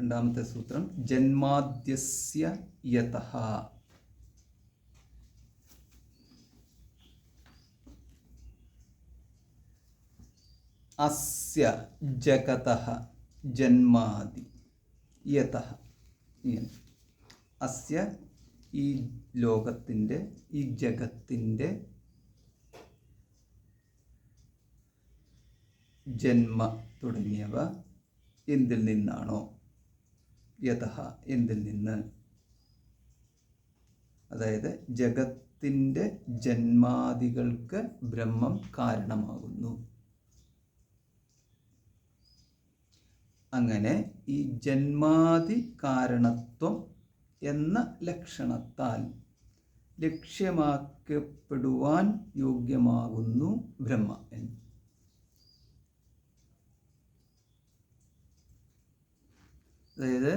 രണ്ടാമത്തെ സൂത്രം ജന്മാദ്യസ്യ യതഃ അസ്യ ജഗതഃ ജന്മാദി യതഃ. അസ്യ ഈ ലോകത്തിൻ്റെ, ഈ ജഗത്തിൻ്റെ ജന്മ തുടങ്ങിയവ എന്തിൽ നിന്നാണോ, യതഃ എന്തിൽ നിന്ന്, അതായത് ജഗത്തിൻ്റെ ജന്മാദികൾക്ക് ബ്രഹ്മം കാരണമാകുന്നു. അങ്ങനെ ഈ ജന്മാദി കാരണത്വം എന്ന ലക്ഷണത്താൽ ലക്ഷ്യമാക്കപ്പെടുവാൻ യോഗ്യമാകുന്നു ബ്രഹ്മ എന്ന്. അതായത്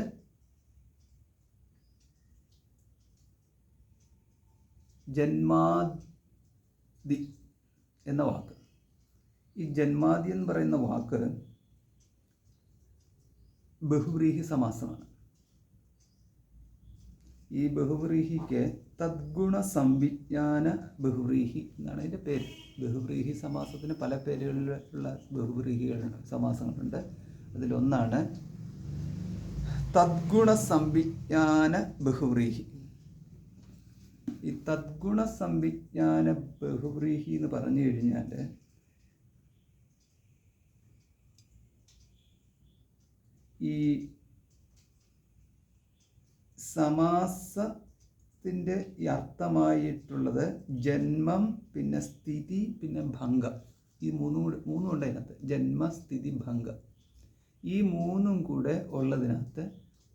ജന്മാദി എന്ന വാക്ക്, ഈ ജന്മാദി എന്ന് പറയുന്ന വാക്ക് ബഹുവ്രീഹി സമാസമാണ്. ഈ ബഹുവ്രീഹിക്ക് തദ്ഗുണ സംവിജ്ഞാന ബഹുവ്രീഹി എന്നാണ് അതിൻ്റെ പേര്. ബഹുവ്രീഹി സമാസത്തിന് പല പേരുകളിലുള്ള ബഹുവ്രീഹികളുണ്ട്, സമാസങ്ങളുണ്ട്. അതിലൊന്നാണ് തദ്ഗുണ സംവിജ്ഞാന ബഹുവ്രീഹി. ഈ തദ്ഗുണ സംവിജ്ഞാന ബഹുവ്രീഹി എന്ന് പറഞ്ഞു കഴിഞ്ഞാൽ ഈ സമാസത്തിൻ്റെ ഈ അർത്ഥമായിട്ടുള്ളത് ജന്മം, പിന്നെ സ്ഥിതി, പിന്നെ ഭംഗം. ഈ മൂന്നും ഉണ്ട് അതിനകത്ത്. ജന്മ, സ്ഥിതി, ഭംഗം. ഈ മൂന്നും കൂടെ ഉള്ളതിനകത്ത്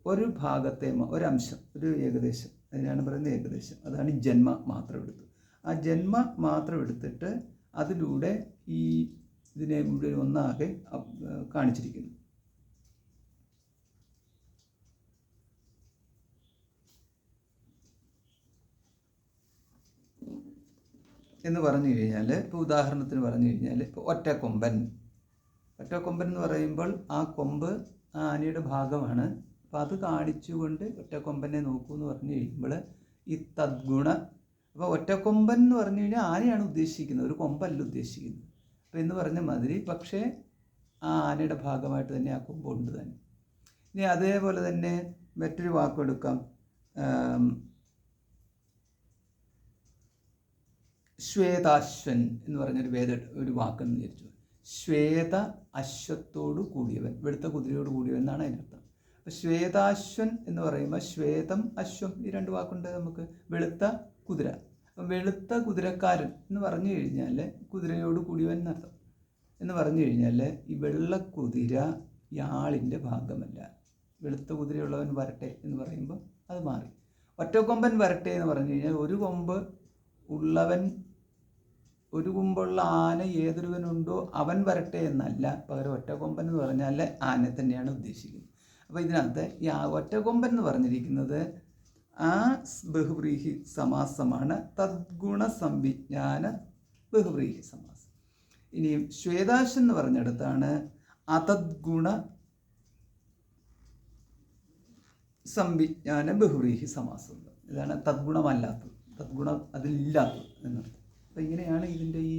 ഒരു ഭാഗത്തെ, ഒരംശം, ഒരു ഏകദേശം, അതിനാണ് പറയുന്നത് ഏകദേശം. അതാണ് ജന്മ മാത്രം എടുത്തു. ആ ജന്മ മാത്രം എടുത്തിട്ട് അതിലൂടെ ഈ ഇതിനെ മുഴുവൻ ഒന്നാകെ കാണിച്ചിരിക്കുന്നു. എന്ന് പറഞ്ഞു കഴിഞ്ഞാൽ, ഇപ്പോൾ ഉദാഹരണത്തിന് പറഞ്ഞു കഴിഞ്ഞാൽ, ഇപ്പോൾ ഒറ്റക്കൊമ്പൻ എന്ന് പറയുമ്പോൾ ആ കൊമ്പ് ആ ആനയുടെ ഭാഗമാണ്. അപ്പോൾ അത് കാണിച്ചുകൊണ്ട് ഒറ്റക്കൊമ്പനെ നോക്കൂ എന്ന് പറഞ്ഞു കഴിയുമ്പോൾ ഈ തദ്ഗുണ, അപ്പോൾ ഒറ്റക്കൊമ്പൻ എന്ന് പറഞ്ഞു കഴിഞ്ഞാൽ ആനയാണ് ഉദ്ദേശിക്കുന്നത്, ഒരു കൊമ്പല്ല ഉദ്ദേശിക്കുന്നത്. അപ്പോൾ എന്ന് പറഞ്ഞ മാതിരി, പക്ഷേ ആ ആനയുടെ ഭാഗമായിട്ട് തന്നെ ആ കൊമ്പുണ്ട് തന്നെ. ഇനി അതേപോലെ തന്നെ മറ്റൊരു വാക്കെടുക്കാം. ശ്വേതാശ്വൻ എന്ന് പറഞ്ഞൊരു ഒരു വാക്കെന്ന് വിചാരിച്ചു. ശ്വേത അശ്വത്തോട് കൂടിയവൻ, വെളുത്ത കുതിരയോട് കൂടിയവൻ എന്നാണ് അതിനർത്ഥം. അപ്പോൾ ശ്വേതാശ്വൻ എന്ന് പറയുമ്പോൾ ശ്വേതം, അശ്വം, ഈ രണ്ട് വാക്കുണ്ട് നമുക്ക്. വെളുത്ത കുതിര, അപ്പം വെളുത്ത കുതിരക്കാരൻ എന്ന് പറഞ്ഞു കഴിഞ്ഞാൽ കുതിരയോട് കൂടിയവൻ എന്നർത്ഥം. എന്ന് പറഞ്ഞു കഴിഞ്ഞാൽ ഈ വെള്ളക്കുതിര ഇയാളിൻ്റെ ഭാഗമല്ല. വെളുത്ത കുതിരയുള്ളവൻ വരട്ടെ എന്ന് പറയുമ്പോൾ അത് മാറി. ഒറ്റക്കൊമ്പൻ വരട്ടെ എന്ന് പറഞ്ഞു കഴിഞ്ഞാൽ ഒരു കൊമ്പ് ഉള്ളവൻ, ഒരു കൊമ്പുള്ള ആന ഏതൊരുവനുണ്ടോ അവൻ വരട്ടെ എന്നല്ല, പകരം ഒറ്റക്കൊമ്പൻ എന്ന് പറഞ്ഞാൽ ആനെ തന്നെയാണ് ഉദ്ദേശിക്കുന്നത്. അപ്പോൾ ഇതിനകത്ത് ഈ ഒറ്റക്കൊമ്പൻ എന്ന് പറഞ്ഞിരിക്കുന്നത് ആ ബഹുവ്രീഹി സമാസമാണ്, തദ്ഗുണ സംവിജ്ഞാന ബഹുവ്രീഹി സമാസം. ഇനി ശ്വേതാശ്വൻ എന്ന് പറഞ്ഞിടത്താണ് അതദ്ഗുണ സംവിജ്ഞാന ബഹുവ്രീഹി സമാസം. ഇതാണ് തദ്ഗുണമല്ലാത്തത്, തദ്ഗുണം അതിലില്ലാത്തത് എന്നർത്ഥം. അപ്പോൾ ഇങ്ങനെയാണ് ഇതിൻ്റെ ഈ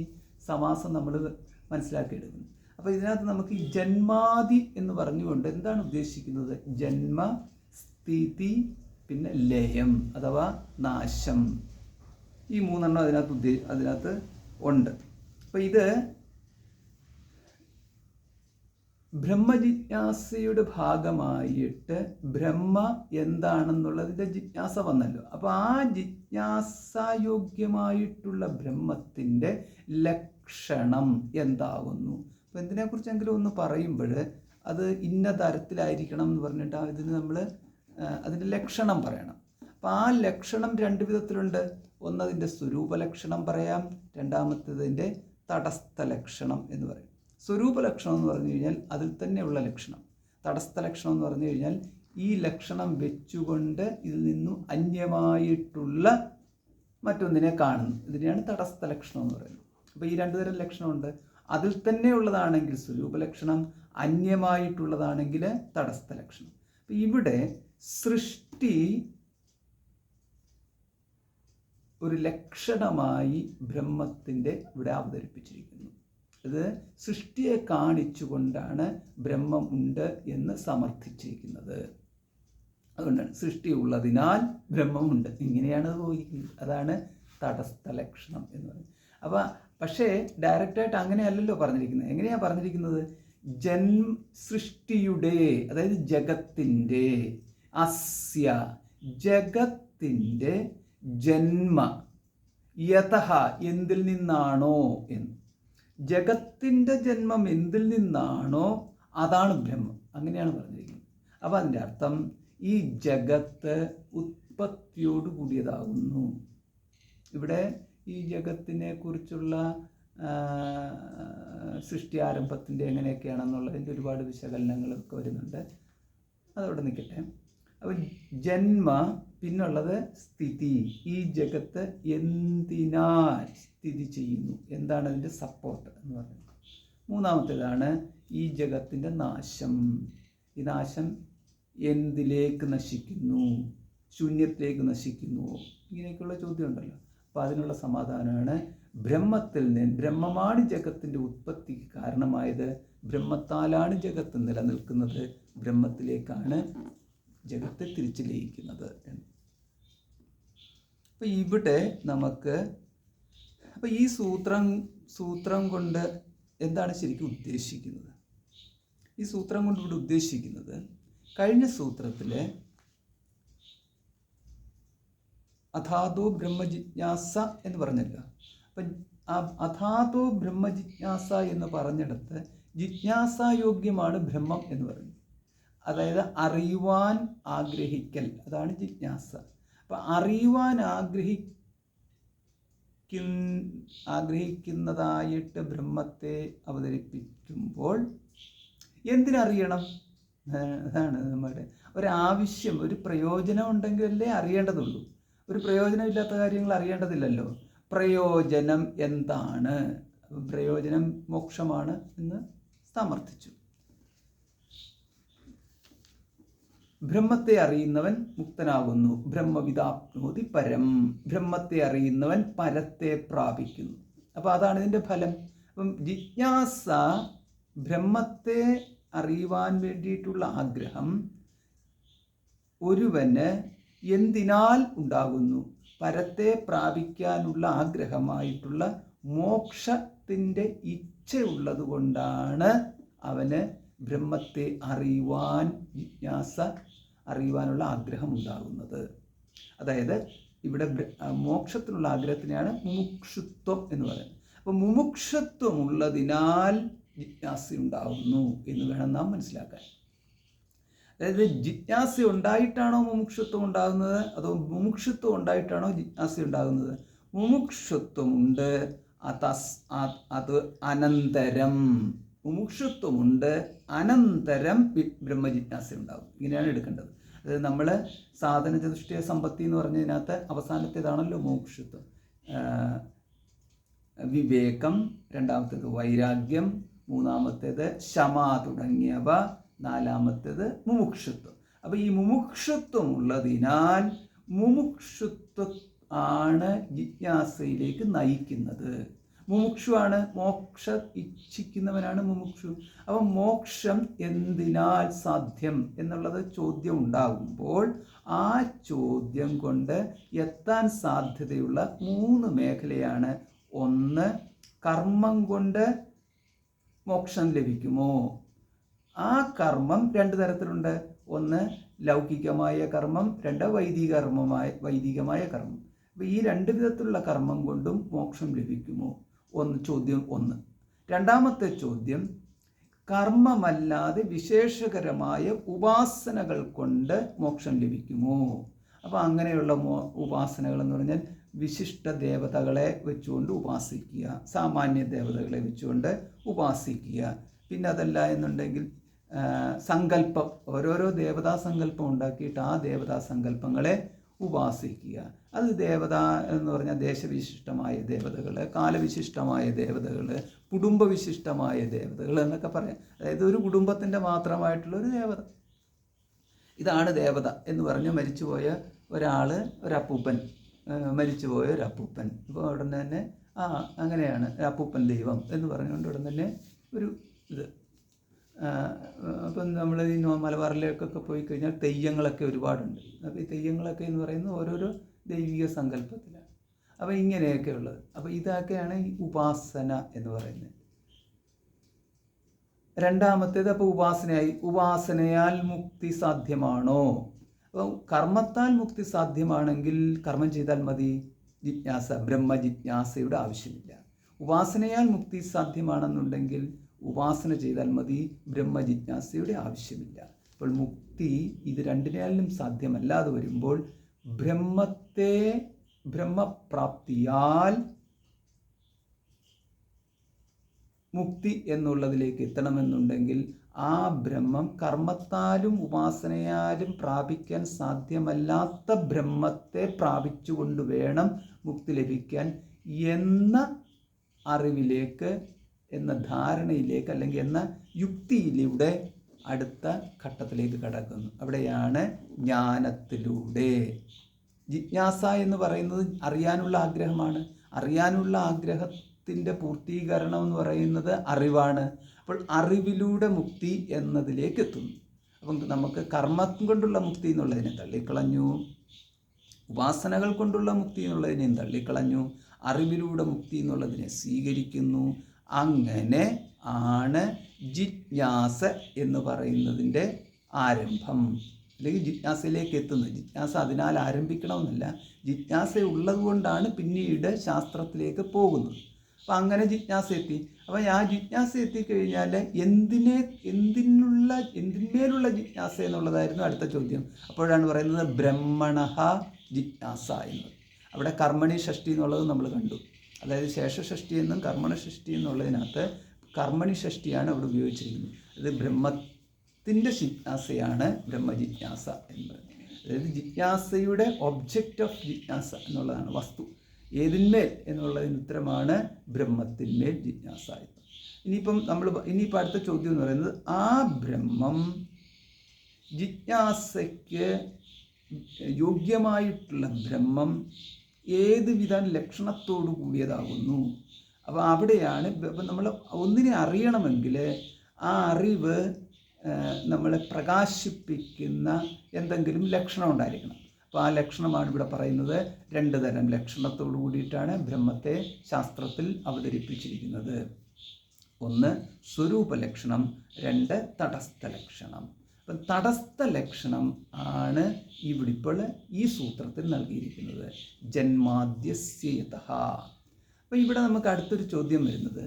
സമാസം നമ്മൾ മനസ്സിലാക്കിയെടുക്കുന്നത്. അപ്പോൾ ഇതിനകത്ത് നമുക്ക് ഈ ജന്മാദി എന്ന് പറഞ്ഞുകൊണ്ട് എന്താണ് ഉദ്ദേശിക്കുന്നത്? ജന്മ, സ്ഥിതി, പിന്നെ ലയം അഥവാ നാശം. ഈ മൂന്നെണ്ണം അതിനകത്ത് ഉണ്ട്. അപ്പോൾ ഇത് ബ്രഹ്മജിജ്ഞാസയുടെ ഭാഗമായിട്ട് ബ്രഹ്മ എന്താണെന്നുള്ളതിൻ്റെ ജിജ്ഞാസ വന്നല്ലോ. അപ്പോൾ ആ ജിജ്ഞാസായോഗ്യമായിട്ടുള്ള ബ്രഹ്മത്തിൻ്റെ ലക്ഷണം എന്താകുന്നു? അപ്പോൾ എന്തിനെക്കുറിച്ചെങ്കിലും ഒന്ന് പറയുമ്പോൾ അത് ഇന്ന തരത്തിലായിരിക്കണം എന്ന് പറഞ്ഞിട്ട് ഇതിന് നമ്മൾ അതിൻ്റെ ലക്ഷണം പറയണം. അപ്പോൾ ആ ലക്ഷണം രണ്ട് വിധത്തിലുണ്ട്. ഒന്നതിൻ്റെ സ്വരൂപ ലക്ഷണം പറയാം, രണ്ടാമത്തേതിൻ്റെ തടസ്ഥ ലക്ഷണം എന്ന് പറയും. സ്വരൂപ ലക്ഷണം എന്ന് പറഞ്ഞു കഴിഞ്ഞാൽ അതിൽ തന്നെയുള്ള ലക്ഷണം. തടസ്ഥ ലക്ഷണം എന്ന് പറഞ്ഞു കഴിഞ്ഞാൽ ഈ ലക്ഷണം വെച്ചുകൊണ്ട് ഇതിൽ നിന്നും അന്യമായിട്ടുള്ള മറ്റൊന്നിനെ കാണുന്നു. ഇതിനെയാണ് തടസ്ഥ ലക്ഷണം എന്ന് പറയുന്നത്. അപ്പോൾ ഈ രണ്ടു തരം ലക്ഷണമുണ്ട്. അതിൽ തന്നെയുള്ളതാണെങ്കിൽ സ്വരൂപ ലക്ഷണം, അന്യമായിട്ടുള്ളതാണെങ്കിൽ തടസ്ഥ ലക്ഷണം. ഇവിടെ സൃഷ്ടി ഒരു ലക്ഷണമായി ബ്രഹ്മത്തിൻ്റെ ഇവിടെ അവതരിപ്പിച്ചിരിക്കുന്നു. ഇത് സൃഷ്ടിയെ കാണിച്ചുകൊണ്ടാണ് ബ്രഹ്മം ഉണ്ട് എന്ന് സമർത്ഥിച്ചിരിക്കുന്നത്. അതുകൊണ്ടാണ് സൃഷ്ടി ഉള്ളതിനാൽ ബ്രഹ്മമുണ്ട്, ഇങ്ങനെയാണ് അത് പോയിരിക്കുന്നത്. അതാണ് തടസ്ഥ ലക്ഷണം എന്ന് പറയുന്നത്. പക്ഷേ ഡയറക്റ്റായിട്ട് അങ്ങനെയല്ലല്ലോ പറഞ്ഞിരിക്കുന്നത്. എങ്ങനെയാണ് പറഞ്ഞിരിക്കുന്നത്? സൃഷ്ടിയുടെ, അതായത് ജഗത്തിൻ്റെ, അസ്യ ജഗത്തിൻ്റെ ജന്മ യതഃ എന്തിൽ നിന്നാണോ എന്ന്. ജഗത്തിൻ്റെ ജന്മം എന്തിൽ നിന്നാണോ അതാണ് ബ്രഹ്മം, അങ്ങനെയാണ് പറഞ്ഞിരിക്കുന്നത്. അപ്പോൾ അതിൻ്റെ അർത്ഥം ഈ ജഗത്ത് ഉത്പത്തിയോട് കൂടിയതാകുന്നു. ഇവിടെ ഈ ജഗത്തിനെ കുറിച്ചുള്ള സൃഷ്ടി ആരംഭത്തിൻ്റെ എങ്ങനെയൊക്കെയാണെന്നുള്ളതിൻ്റെ ഒരുപാട് വിശകലനങ്ങളൊക്കെ വരുന്നുണ്ട്. അതവിടെ നിൽക്കട്ടെ. അപ്പോൾ ജന്മ, പിന്നുള്ളത് സ്ഥിതി. ഈ ജഗത്ത് എന്തിനാൽ സ്ഥിതി ചെയ്യുന്നു, എന്താണ് അതിൻ്റെ സപ്പോർട്ട് എന്ന് പറയുന്നത്. മൂന്നാമത്തേതാണ് ഈ ജഗത്തിൻ്റെ നാശം. ഈ നാശം എന്തിലേക്ക് നശിക്കുന്നു, ശൂന്യത്തിലേക്ക് നശിക്കുന്നുവോ, ഇങ്ങനെയൊക്കെയുള്ള ചോദ്യം ഉണ്ടല്ലോ. അപ്പോൾ അതിനുള്ള സമാധാനമാണ് ബ്രഹ്മത്തിൽ നിന്ന്. ബ്രഹ്മമാണ് ജഗത്തിൻ്റെ ഉത്പത്തിക്ക് കാരണമായത്, ബ്രഹ്മത്താലാണ് ജഗത്ത് നിലനിൽക്കുന്നത്, ബ്രഹ്മത്തിലേക്കാണ് ജഗത്തെ തിരിച്ചു ലയിക്കുന്നത്. അപ്പോൾ ഇവിടെ നമുക്ക് ഈ സൂത്രം കൊണ്ട് എന്താണ് ശരിക്കും ഉദ്ദേശിക്കുന്നത്? ഈ സൂത്രം കൊണ്ട് ഇവിടെ ഉദ്ദേശിക്കുന്നത്, കഴിഞ്ഞ സൂത്രത്തിൽ അഥാതോ ബ്രഹ്മജിജ്ഞാസ എന്ന് പറഞ്ഞല്ലോ. അപ്പം അഥാതോ ബ്രഹ്മജിജ്ഞാസ എന്ന് പറഞ്ഞിടത്ത് ജിജ്ഞാസായോഗ്യമാണ് ബ്രഹ്മം എന്ന് പറഞ്ഞു. അതായത് അറിയുവാൻ ആഗ്രഹിക്കൽ, അതാണ് ജിജ്ഞാസ. അപ്പം അറിയുവാൻ ആഗ്രഹിക്കുന്നതായിട്ട് ബ്രഹ്മത്തെ അവതരിപ്പിക്കുമ്പോൾ എന്തിനറിയണം? അതാണ് നമ്മുടെ ഒരാവശ്യം, ഒരു പ്രയോജനം ഉണ്ടെങ്കിലല്ലേ അറിയേണ്ടതുള്ളൂ. ഒരു പ്രയോജനമില്ലാത്ത കാര്യങ്ങൾ അറിയേണ്ടതില്ലല്ലോ. പ്രയോജനം എന്താണ്? പ്രയോജനം മോക്ഷമാണ് എന്ന് സമർത്ഥിച്ചു. ബ്രഹ്മത്തെ അറിയുന്നവൻ മുക്തനാകുന്നു. ബ്രഹ്മവിദാപ്നോതി പരം. ബ്രഹ്മത്തെ അറിയുന്നവൻ പരത്തെ പ്രാപിക്കുന്നു. അപ്പോൾ അതാണ് ഇതിൻ്റെ ഫലം. അപ്പം ജിജ്ഞാസ, ബ്രഹ്മത്തെ അറിയുവാൻ വേണ്ടിയിട്ടുള്ള ആഗ്രഹം ഒരുവന് എന്തിനാൽ ഉണ്ടാകുന്നു? പരത്തെ പ്രാപിക്കാനുള്ള ആഗ്രഹമായിട്ടുള്ള മോക്ഷത്തിൻ്റെ ഇച്ഛയുള്ളത് കൊണ്ടാണ് അവന് ബ്രഹ്മത്തെ അറിയുവാനുള്ള ആഗ്രഹം ഉണ്ടാകുന്നത്. അതായത് ഇവിടെ മോക്ഷത്തിനുള്ള ആഗ്രഹത്തിനെയാണ് മുമുക്ഷുത്വം എന്ന് പറയുന്നത്. അപ്പോൾ മുമുക്ഷുത്വം ഉള്ളതിനാൽ ജിജ്ഞാസ ഉണ്ടാകുന്നു എന്ന് വേണം നാം മനസ്സിലാക്കാൻ. അതായത് ജിജ്ഞാസ ഉണ്ടായിട്ടാണോ മുമുക്ഷുത്വം ഉണ്ടാകുന്നത്, അതോ മുമുക്ഷുത്വം ഉണ്ടായിട്ടാണോ ജിജ്ഞാസ ഉണ്ടാകുന്നത്? മുമുക്ഷുത്വമുണ്ട്, അത് അനന്തരം. മുമുക്ഷുത്വമുണ്ട്, അനന്തരം ബ്രഹ്മജിജ്ഞാസ ഉണ്ടാകും. ഇങ്ങനെയാണ് എടുക്കേണ്ടത്. അതായത് നമ്മൾ സാധന ചതുഷ്ടയ സമ്പത്തി എന്ന് പറഞ്ഞതിനകത്ത് അവസാനത്തേതാണല്ലോ മോക്ഷത്വം. വിവേകം, രണ്ടാമത്തേത് വൈരാഗ്യം, മൂന്നാമത്തേത് ശമ തുടങ്ങിയവ, നാലാമത്തേത് മുമുക്ഷുത്വം. അപ്പോൾ ഈ മുമുക്ഷുത്വം ഉള്ളതിനാൽ മുമുക്ഷുത്വം ആണ് ജിജ്ഞാസയിലേക്ക് നയിക്കുന്നത്. മുമുക്ഷുവാണ്, മോക്ഷ ഇച്ഛിക്കുന്നവനാണ് മുമുക്ഷു. അപ്പം മോക്ഷം എന്തിനാൽ സാധ്യം എന്നുള്ളത് ചോദ്യം ഉണ്ടാകുമ്പോൾ ആ ചോദ്യം കൊണ്ട് എത്താൻ സാധ്യതയുള്ള 3 മേഖലയാണ്. ഒന്ന്, കർമ്മം കൊണ്ട് മോക്ഷം ലഭിക്കുമോ? ആ കർമ്മം 2 തരത്തിലുണ്ട്. ഒന്ന് ലൗകികമായ കർമ്മം, 2 വൈദികമായ കർമ്മം. അപ്പോൾ ഈ 2 വിധത്തിലുള്ള കർമ്മം കൊണ്ടും മോക്ഷം ലഭിക്കുമോ? ചോദ്യം 1. രണ്ടാമത്തെ ചോദ്യം, കർമ്മമല്ലാതെ വിശേഷകരമായ ഉപാസനകൾ കൊണ്ട് മോക്ഷം ലഭിക്കുമോ? അപ്പോൾ അങ്ങനെയുള്ള ഉപാസനകൾ എന്ന് പറഞ്ഞാൽ വിശിഷ്ട ദേവതകളെ വെച്ചുകൊണ്ട് ഉപാസിക്കുക, സാമാന്യ ദേവതകളെ വെച്ചുകൊണ്ട് ഉപാസിക്കുക. പിന്നെ അതല്ല എന്നുണ്ടെങ്കിൽ സങ്കല്പം, ഓരോരോ ദേവതാ സങ്കല്പം ഉണ്ടാക്കിയിട്ട് ആ ദേവതാ സങ്കല്പങ്ങളെ ഉപാസിക്കുക. അത് ദേവത എന്ന് പറഞ്ഞാൽ ദേശവിശിഷ്ടമായ ദേവതകൾ, കാലവിശിഷ്ടമായ ദേവതകൾ, കുടുംബവിശിഷ്ടമായ ദേവതകൾ എന്നൊക്കെ പറയാം. അതായത് ഒരു കുടുംബത്തിൻ്റെ മാത്രമായിട്ടുള്ളൊരു ദേവത. ഇതാണ് ദേവത എന്ന് പറഞ്ഞ് മരിച്ചുപോയ ഒരാൾ, ഒരപ്പൂപ്പൻ, മരിച്ചുപോയ ഒരപ്പൂപ്പൻ. ഇപ്പോൾ ഉടനെ തന്നെ അങ്ങനെയാണ് അപ്പൂപ്പൻ ദൈവം എന്ന് പറഞ്ഞുകൊണ്ട് ഉടൻ തന്നെ ഒരു ഇത്. അപ്പം നമ്മൾ ഈ മലബാറിലേക്കൊക്കെ പോയി കഴിഞ്ഞാൽ തെയ്യങ്ങളൊക്കെ ഒരുപാടുണ്ട്. അപ്പോൾ ഈ തെയ്യങ്ങളൊക്കെ എന്ന് പറയുന്നത് ഓരോരോ ദൈവിക സങ്കല്പത്തിലാണ്. അപ്പോൾ ഇങ്ങനെയൊക്കെ ഉള്ളത്. അപ്പോൾ ഇതൊക്കെയാണ് ഈ ഉപാസന എന്ന് പറയുന്നത്. രണ്ടാമത്തേത് അപ്പോൾ ഉപാസനയാൽ മുക്തി സാധ്യമാണോ? അപ്പോൾ കർമ്മത്താൽ മുക്തി സാധ്യമാണെങ്കിൽ കർമ്മം ചെയ്താൽ മതി, ജിജ്ഞാസ, ബ്രഹ്മജിജ്ഞാസയുടെ ആവശ്യമില്ല. ഉപാസനയാൽ മുക്തി സാധ്യമാണെന്നുണ്ടെങ്കിൽ ഉപാസന ചെയ്താൽ മതി, ബ്രഹ്മജിജ്ഞാസയുടെ ആവശ്യമില്ല. അപ്പോൾ മുക്തി ഇത് രണ്ടിനാലും സാധ്യമല്ലാതെ വരുമ്പോൾ ബ്രഹ്മപ്രാപ്തിയാൽ മുക്തി എന്നുള്ളതിലേക്ക് എത്തണമെന്നുണ്ടെങ്കിൽ ആ ബ്രഹ്മം കർമ്മത്താലും ഉപാസനയാലും പ്രാപിക്കാൻ സാധ്യമല്ലാത്ത ബ്രഹ്മത്തെ പ്രാപിച്ചുകൊണ്ട് വേണം മുക്തി ലഭിക്കാൻ എന്ന അറിവിലേക്ക്, എന്ന ധാരണയിലേക്ക്, അല്ലെങ്കിൽ എന്ന യുക്തിയിലൂടെ അടുത്ത ഘട്ടത്തിലേക്ക് കടക്കുന്നു. അവിടെയാണ് ജ്ഞാനത്തിലൂടെ. ജിജ്ഞാസ എന്ന് പറയുന്നത് അറിയാനുള്ള ആഗ്രഹമാണ്. അറിയാനുള്ള ആഗ്രഹത്തിൻ്റെ പൂർത്തീകരണം എന്ന് പറയുന്നത് അറിവാണ്. അപ്പോൾ അറിവിലൂടെ മുക്തി എന്നതിലേക്ക് എത്തുന്നു. അപ്പം നമുക്ക് കർമ്മം കൊണ്ടുള്ള മുക്തി എന്നുള്ളതിനെ തള്ളിക്കളഞ്ഞു, ഉപാസനകൾ കൊണ്ടുള്ള മുക്തി എന്നുള്ളതിനെയും തള്ളിക്കളഞ്ഞു, അറിവിലൂടെ മുക്തി എന്നുള്ളതിനെ സ്വീകരിക്കുന്നു. അങ്ങനെ ആണ് ജിജ്ഞാസ എന്ന് പറയുന്നതിൻ്റെ ആരംഭം, അല്ലെങ്കിൽ ജിജ്ഞാസയിലേക്ക് എത്തുന്നത്. ജിജ്ഞാസ അതിനാൽ ആരംഭിക്കണമെന്നില്ല, ജിജ്ഞാസ ഉള്ളത് കൊണ്ടാണ് പിന്നീട് ശാസ്ത്രത്തിലേക്ക് പോകുന്നത്. അപ്പം അങ്ങനെ ജിജ്ഞാസ എത്തി. അപ്പം ആ ജിജ്ഞാസ എത്തിക്കഴിഞ്ഞാൽ എന്തിന്മേലുള്ള ജിജ്ഞാസ എന്നുള്ളതായിരുന്നു അടുത്ത ചോദ്യം. അപ്പോഴാണ് പറയുന്നത് ബ്രഹ്മണഃ ജിജ്ഞാസ എന്നത്. അവിടെ കർമ്മണി ഷഷ്ടി എന്നുള്ളത് നമ്മൾ കണ്ടു. അതായത് ശേഷഷഷ്ടി എന്നും കർമ്മണ ഷഷ്ടി എന്നുള്ളതിനകത്ത് കർമ്മണി ഷഷ്ടിയാണ് അവിടെ ഉപയോഗിച്ചിരിക്കുന്നത്. അത് ബ്രഹ്മത്തിൻ്റെ ജിജ്ഞാസയാണ് ബ്രഹ്മജിജ്ഞാസ എന്ന് പറയുന്നത്. അതായത് ജിജ്ഞാസയുടെ ഒബ്ജക്റ്റ് ഓഫ് ജിജ്ഞാസ എന്നുള്ളതാണ് വസ്തു. ഏതിന്മേൽ എന്നുള്ളതിന് ഉത്തരമാണ് ബ്രഹ്മത്തിന്മേൽ ജിജ്ഞാസ. ഇനിയിപ്പോൾ അടുത്ത ചോദ്യം എന്ന് പറയുന്നത്, ആ ബ്രഹ്മം ജിജ്ഞാസയ്ക്ക് യോഗ്യമായിട്ടുള്ള ബ്രഹ്മം ഏത് വിധ ലക്ഷണത്തോടു കൂടിയതാകുന്നു. അപ്പോൾ അവിടെയാണ് ഇപ്പം നമ്മൾ ഒന്നിനെ അറിയണമെങ്കിൽ ആ അറിവ് നമ്മളെ പ്രകാശിപ്പിക്കുന്ന എന്തെങ്കിലും ലക്ഷണം ഉണ്ടായിരിക്കണം. അപ്പോൾ ആ ലക്ഷണമാണ് ഇവിടെ പറയുന്നത്. 2 തരം ലക്ഷണത്തോടു കൂടിയിട്ടാണ് ബ്രഹ്മത്തെ ശാസ്ത്രത്തിൽ അവതരിപ്പിച്ചിരിക്കുന്നത്. 1 സ്വരൂപലക്ഷണം, 2 തടസ്ഥ ലക്ഷണം. അപ്പം തടസ്ഥ ലക്ഷണം ആണ് ഇവിടെ ഇപ്പോൾ ഈ സൂത്രത്തിൽ നൽകിയിരിക്കുന്നത്, ജന്മാദ്യസ്യതഃ. അപ്പം ഇവിടെ നമുക്ക് അടുത്തൊരു ചോദ്യം വരുന്നത്,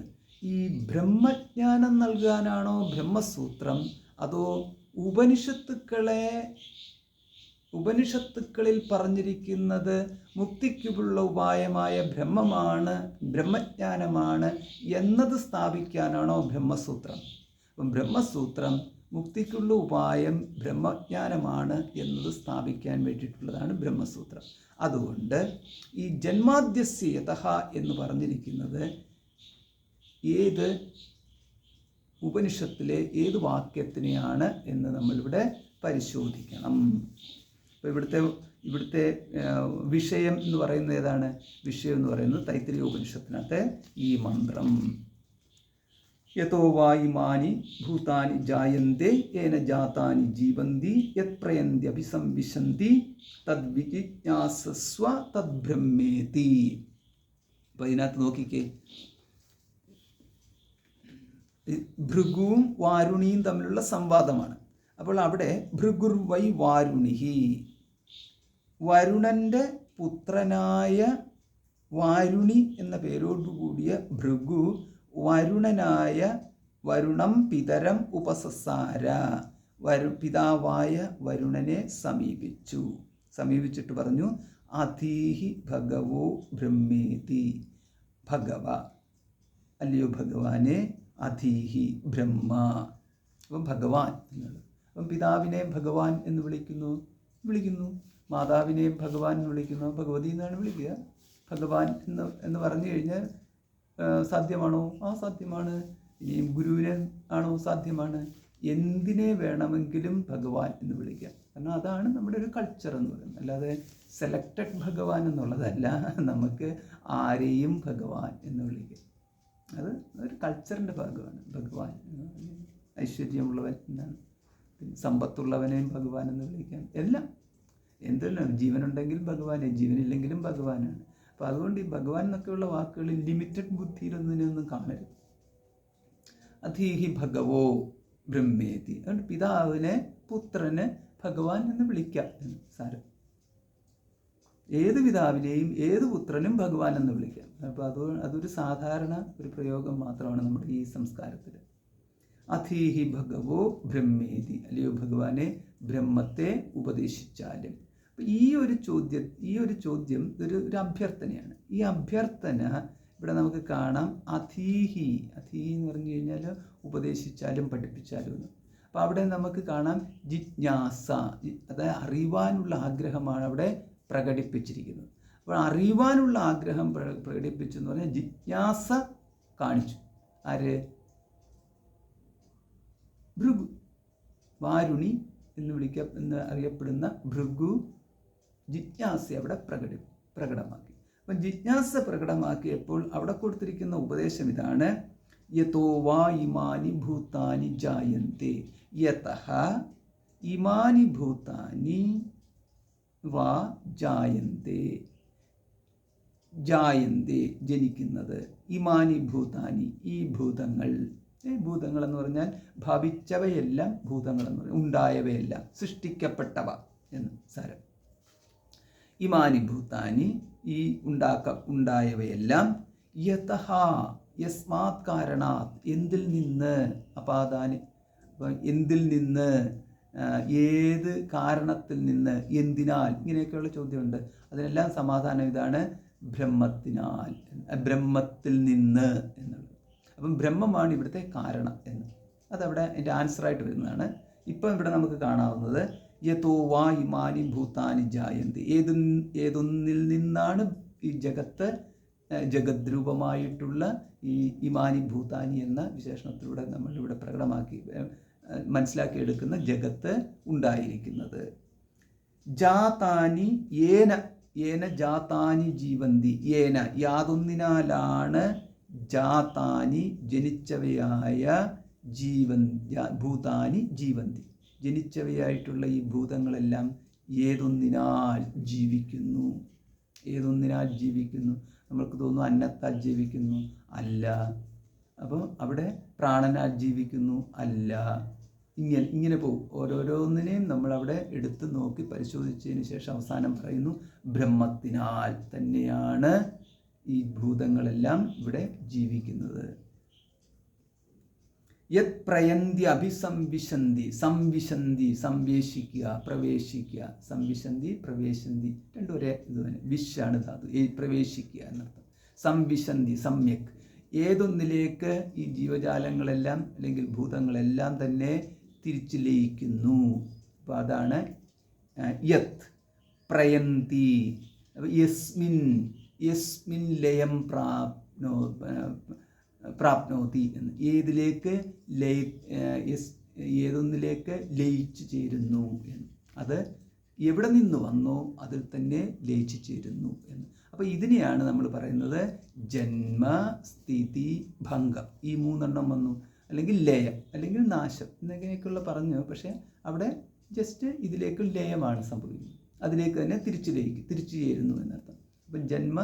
ഈ ബ്രഹ്മജ്ഞാനം നൽകാനാണോ ബ്രഹ്മസൂത്രം, അതോ ഉപനിഷത്തുക്കളിൽ പറഞ്ഞിരിക്കുന്നത് മുക്തിക്കുള്ള ഉപായമായ ബ്രഹ്മജ്ഞാനമാണ് എന്നത് സ്ഥാപിക്കാനാണോ ബ്രഹ്മസൂത്രം? അപ്പം ബ്രഹ്മസൂത്രം മുക്തിക്കുള്ള ഉപായം ബ്രഹ്മജ്ഞാനമാണ് എന്നത് സ്ഥാപിക്കാൻ വേണ്ടിയിട്ടുള്ളതാണ് ബ്രഹ്മസൂത്രം. അതുകൊണ്ട് ഈ ജന്മാദ്യസ്യതഃ എന്ന് പറഞ്ഞിരിക്കുന്നത് ഏത് ഉപനിഷത്തിലെ ഏത് വാക്യത്തിനെയാണ് എന്ന് നമ്മളിവിടെ പരിശോധിക്കണം. അപ്പോൾ ഇവിടുത്തെ വിഷയം എന്ന് പറയുന്നത് ഏതാണ്? വിഷയം എന്ന് പറയുന്നത് തൈത്തിരീയ ഉപനിഷത്തിനകത്തെ ഈ മന്ത്രം, യതോ വാ ഇമാനി ഭൂതാനി ജായന്തെ യേന ജാതാനി ജീവന്തി യത് പ്രയന്തി അഭിസംവിശന്തി തദ് വിജിജ്ഞാസസ്വ തദ് ബ്രഹ്മേതി. അപ്പോൾ ഇതിനകത്ത് നോക്കിക്കേ, ഭൃഗുവും വാരുണിയും തമ്മിലുള്ള സംവാദമാണ്. അപ്പോൾ അവിടെ ഭൃഗുർ വൈ വാരുണിഹി, വരുണൻ്റെ പുത്രനായ വാരുണി എന്ന പേരോടുകൂടിയ ഭൃഗു വരുണനായ വരുണം പിതരം ഉപസസാര, പിതാവായ വരുണനെ സമീപിച്ചിട്ട് പറഞ്ഞു, അധീഹി ഭഗവോ ബ്രഹ്മേതി, ഭഗവ അല്ലയോ ഭഗവാനെ, അധീഹി ബ്രഹ്മ. അപ്പം ഭഗവാൻ എന്നുള്ളത്, അപ്പം പിതാവിനെ ഭഗവാൻ എന്ന് വിളിക്കുന്നു, മാതാവിനെയും ഭഗവാൻ എന്ന് വിളിക്കുന്നു, ഭഗവതി എന്നാണ് വിളിക്കുക. ഭഗവാൻ എന്ന് പറഞ്ഞു കഴിഞ്ഞാൽ സാധ്യമാണോ? സാധ്യമാണ്. ഇനിയും ഗുരുവിനെ ആണോ? സാധ്യമാണ്. എന്തിനെ വേണമെങ്കിലും ഭഗവാൻ എന്ന് വിളിക്കാം. കാരണം അതാണ് നമ്മുടെ ഒരു കൾച്ചർ എന്ന് പറയുന്നത്. അല്ലാതെ സെലക്റ്റഡ് ഭഗവാൻ എന്നുള്ളതല്ല, നമുക്ക് ആരെയും ഭഗവാൻ എന്ന് വിളിക്കാം. അത് ഒരു കൾച്ചറിൻ്റെ ഭാഗമാണ്. ഭഗവാൻ ഐശ്വര്യമുള്ളവൻ എന്നാണ്, പിന്നെ സമ്പത്തുള്ളവനെയും ഭഗവാൻ എന്ന് വിളിക്കാം. എല്ലാം എന്തെല്ലാം ജീവനുണ്ടെങ്കിൽ ഭഗവാനെ, ജീവനില്ലെങ്കിലും ഭഗവാനാണ്. അപ്പോൾ അതുകൊണ്ട് ഈ ഭഗവാൻ എന്നൊക്കെയുള്ള വാക്കുകളിൽ ലിമിറ്റഡ് ബുദ്ധിയിലൊന്നിനൊന്നും കാണരുത്. അധീഹി ഭഗവോ ബ്രഹ്മേതി. അതുകൊണ്ട് പിതാവിനെ പുത്രന് ഭഗവാൻ എന്ന് വിളിക്കാം എന്ന് സാരം. ഏത് പിതാവിനെയും ഏത് പുത്രനും ഭഗവാൻ എന്ന് വിളിക്കാം. അപ്പോൾ അതൊരു സാധാരണ ഒരു പ്രയോഗം മാത്രമാണ് നമ്മുടെ ഈ സംസ്കാരത്തിൽ. അധീഹി ഭഗവോ ബ്രഹ്മേതി, അല്ലയോ ഭഗവാനെ ബ്രഹ്മത്തെ ഉപദേശിച്ചാലും. അപ്പം ഈ ഒരു ചോദ്യം ഒരു അഭ്യർത്ഥനയാണ്. ഈ അഭ്യർത്ഥന ഇവിടെ നമുക്ക് കാണാം. അധീഹി എന്ന് പറഞ്ഞു കഴിഞ്ഞാൽ ഉപദേശിച്ചാലും പഠിപ്പിച്ചാലും എന്ന്. അപ്പോൾ അവിടെ നമുക്ക് കാണാം ജിജ്ഞാസ, അതായത് അറിയുവാനുള്ള ആഗ്രഹമാണ് അവിടെ പ്രകടിപ്പിച്ചിരിക്കുന്നത്. അപ്പോൾ അറിയുവാനുള്ള ആഗ്രഹം പ്രകടിപ്പിച്ചു എന്ന് പറഞ്ഞാൽ ജിജ്ഞാസ കാണിച്ചു. ആര്? ഭൃഗു, വാരുണി എന്ന് അറിയപ്പെടുന്ന ഭൃഗു ജിജ്ഞാസ അവിടെ പ്രകടമാക്കി. അപ്പം ജിജ്ഞാസ പ്രകടമാക്കിയപ്പോൾ അവിടെ കൊടുത്തിരിക്കുന്ന ഉപദേശം ഇതാണ്: യതോ വാ ഇമാനി ഭൂതാനി ജായന്തെ, യതഃ ഇമാനി ഭൂതാനി വാ ജായന്തെ, ജനിക്കുന്നത്, ഇമാനി ഭൂതാനി ഈ ഭൂതങ്ങൾ. ഭൂതങ്ങൾ എന്ന് പറഞ്ഞാൽ ഭവിച്ചവയെല്ലാം ഭൂതങ്ങൾ എന്ന് പറഞ്ഞാൽ ഉണ്ടായവയെല്ലാം, സൃഷ്ടിക്കപ്പെട്ടവ എന്ന് സാരം. ഇമാനി ഭൂതാനി ഈ ഉണ്ടായവയെല്ലാം, യതഃ യസ്മാത് കാരണാത് എന്തിൽ നിന്ന്, അപാദാനി എന്തിൽ നിന്ന്, ഏത് കാരണത്തിൽ നിന്ന്, എന്തിനാൽ, ഇങ്ങനെയൊക്കെയുള്ള ചോദ്യമുണ്ട്. അതിനെല്ലാം സമാധാനം ഇതാണ്: ബ്രഹ്മത്തിനാൽ, ബ്രഹ്മത്തിൽ നിന്ന് എന്നുള്ളത്. അപ്പം ബ്രഹ്മമാണ് ഇവിടുത്തെ കാരണം എന്ന്. അതവിടെ അതിൻ്റെ ആൻസറായിട്ട് വരുന്നതാണ്. ഇപ്പം ഇവിടെ നമുക്ക് കാണാവുന്നത് യതോ വാ ഇമാനി ഭൂതാനി ജായന്തി, ഏതൊന്നിൽ നിന്നാണ് ഈ ജഗദ്രൂപമായിട്ടുള്ള ഈ ഇമാനി ഭൂതാനി എന്ന വിശേഷണത്തിലൂടെ നമ്മളിവിടെ മനസ്സിലാക്കിയെടുക്കുന്ന ജഗത്ത് ഉണ്ടായിരിക്കുന്നത്. ജാതാനി ഏന ജാതാനി ജീവന്തി, യാതൊന്നിനാലാണ് ജാതാനി ജനിച്ചവയായ ഭൂതാനി ജീവന്തി, ജനിച്ചവയായിട്ടുള്ള ഈ ഭൂതങ്ങളെല്ലാം ഏതൊന്നിനാൽ ജീവിക്കുന്നു. നമ്മൾക്ക് തോന്നുന്നു അന്നത്താൽ ജീവിക്കുന്നു, അല്ല. അപ്പോൾ അവിടെ പ്രാണനാൽ ജീവിക്കുന്നു, അല്ല. ഇങ്ങനെ പോകും. ഓരോന്നിനെയും നമ്മളവിടെ എടുത്ത് നോക്കി പരിശോധിച്ചതിന് ശേഷം അവസാനം പറയുന്നു ബ്രഹ്മത്തിനാൽ തന്നെയാണ് ഈ ഭൂതങ്ങളെല്ലാം ഇവിടെ ജീവിക്കുന്നത്. യത് പ്രയന്തി അഭിസംവിശന്തി, സംവേശിക്കുക, പ്രവേശിക്കുക. സംവിശന്തി പ്രവേശന്തി രണ്ടും ഒരേ ഇത് തന്നെ. വിഷാണ് ധാതു, പ്രവേശിക്കുക എന്നർത്ഥം. സംവിശന്തി സമ്യക്, ഏതൊന്നിലേക്ക് ഈ ജീവജാലങ്ങളെല്ലാം അല്ലെങ്കിൽ ഭൂതങ്ങളെല്ലാം തന്നെ തിരിച്ചു ലയിക്കുന്നു. അപ്പോൾ അതാണ് യത് പ്രയന്തി. യസ്മിൻ ലയം പ്രാപ്നോതി എന്ന്. ഏതൊന്നിലേക്ക് ലയിച്ചു ചേരുന്നു എന്ന്. അത് എവിടെ നിന്ന് വന്നോ അതിൽ തന്നെ ലയിച്ചു ചേരുന്നു എന്ന്. അപ്പോൾ ഇതിനെയാണ് നമ്മൾ പറയുന്നത് ജന്മ, സ്ഥിതി, ഭംഗം. ഈ മൂന്നെണ്ണം വന്നു. അല്ലെങ്കിൽ ലയം, അല്ലെങ്കിൽ നാശം എന്നൊക്കെയൊക്കെയുള്ള പറഞ്ഞു. പക്ഷേ അവിടെ ജസ്റ്റ് ഇതിലേക്ക് ലയമാണ് സംഭവിക്കുന്നത്. അതിലേക്ക് തന്നെ തിരിച്ചു ചേരുന്നു എന്നർത്ഥം. അപ്പം ജന്മ,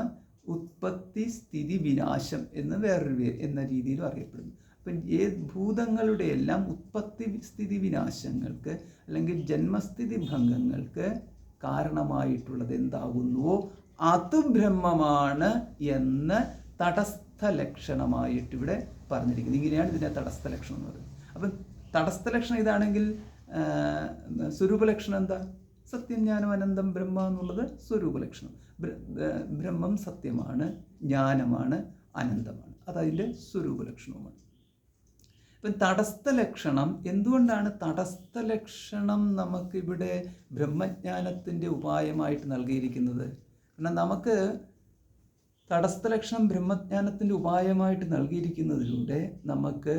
ഉത്പത്തി, സ്ഥിതി, വിനാശം എന്ന് വേറൊരു എന്ന രീതിയിലും അറിയപ്പെടുന്നു. അപ്പം ഭൂതങ്ങളുടെ എല്ലാം ഉത്പത്തി, സ്ഥിതി, വിനാശങ്ങൾക്ക് അല്ലെങ്കിൽ ജന്മസ്ഥിതി ഭംഗങ്ങൾക്ക് കാരണമായിട്ടുള്ളത് എന്താകുന്നുവോ അത് ബ്രഹ്മമാണ് എന്ന് തടസ്ഥ ലക്ഷണമായിട്ട് ഇവിടെ പറഞ്ഞിരിക്കുന്നത്. ഇങ്ങനെയാണ് ഇതിനെ തടസ്ഥ ലക്ഷണം എന്ന് പറയുന്നത്. അപ്പം തടസ്ഥ ലക്ഷണം ഇതാണെങ്കിൽ സ്വരൂപലക്ഷണം എന്താ? സത്യം, ജ്ഞാനം, അനന്തം ബ്രഹ്മ എന്നുള്ളത് സ്വരൂപലക്ഷണം. ബ്രഹ്മം സത്യമാണ്, ജ്ഞാനമാണ്, അനന്തമാണ്. അതതിൻ്റെ സ്വരൂപലക്ഷണവുമാണ്. ഇപ്പം തടസ്ഥ ലക്ഷണം എന്തുകൊണ്ടാണ് തടസ്ഥ ലക്ഷണം നമുക്കിവിടെ ബ്രഹ്മജ്ഞാനത്തിൻ്റെ ഉപായമായിട്ട് നൽകിയിരിക്കുന്നത്? കാരണം നമുക്ക് തടസ്ഥ ലക്ഷണം ബ്രഹ്മജ്ഞാനത്തിൻ്റെ ഉപായമായിട്ട് നൽകിയിരിക്കുന്നതിലൂടെ നമുക്ക്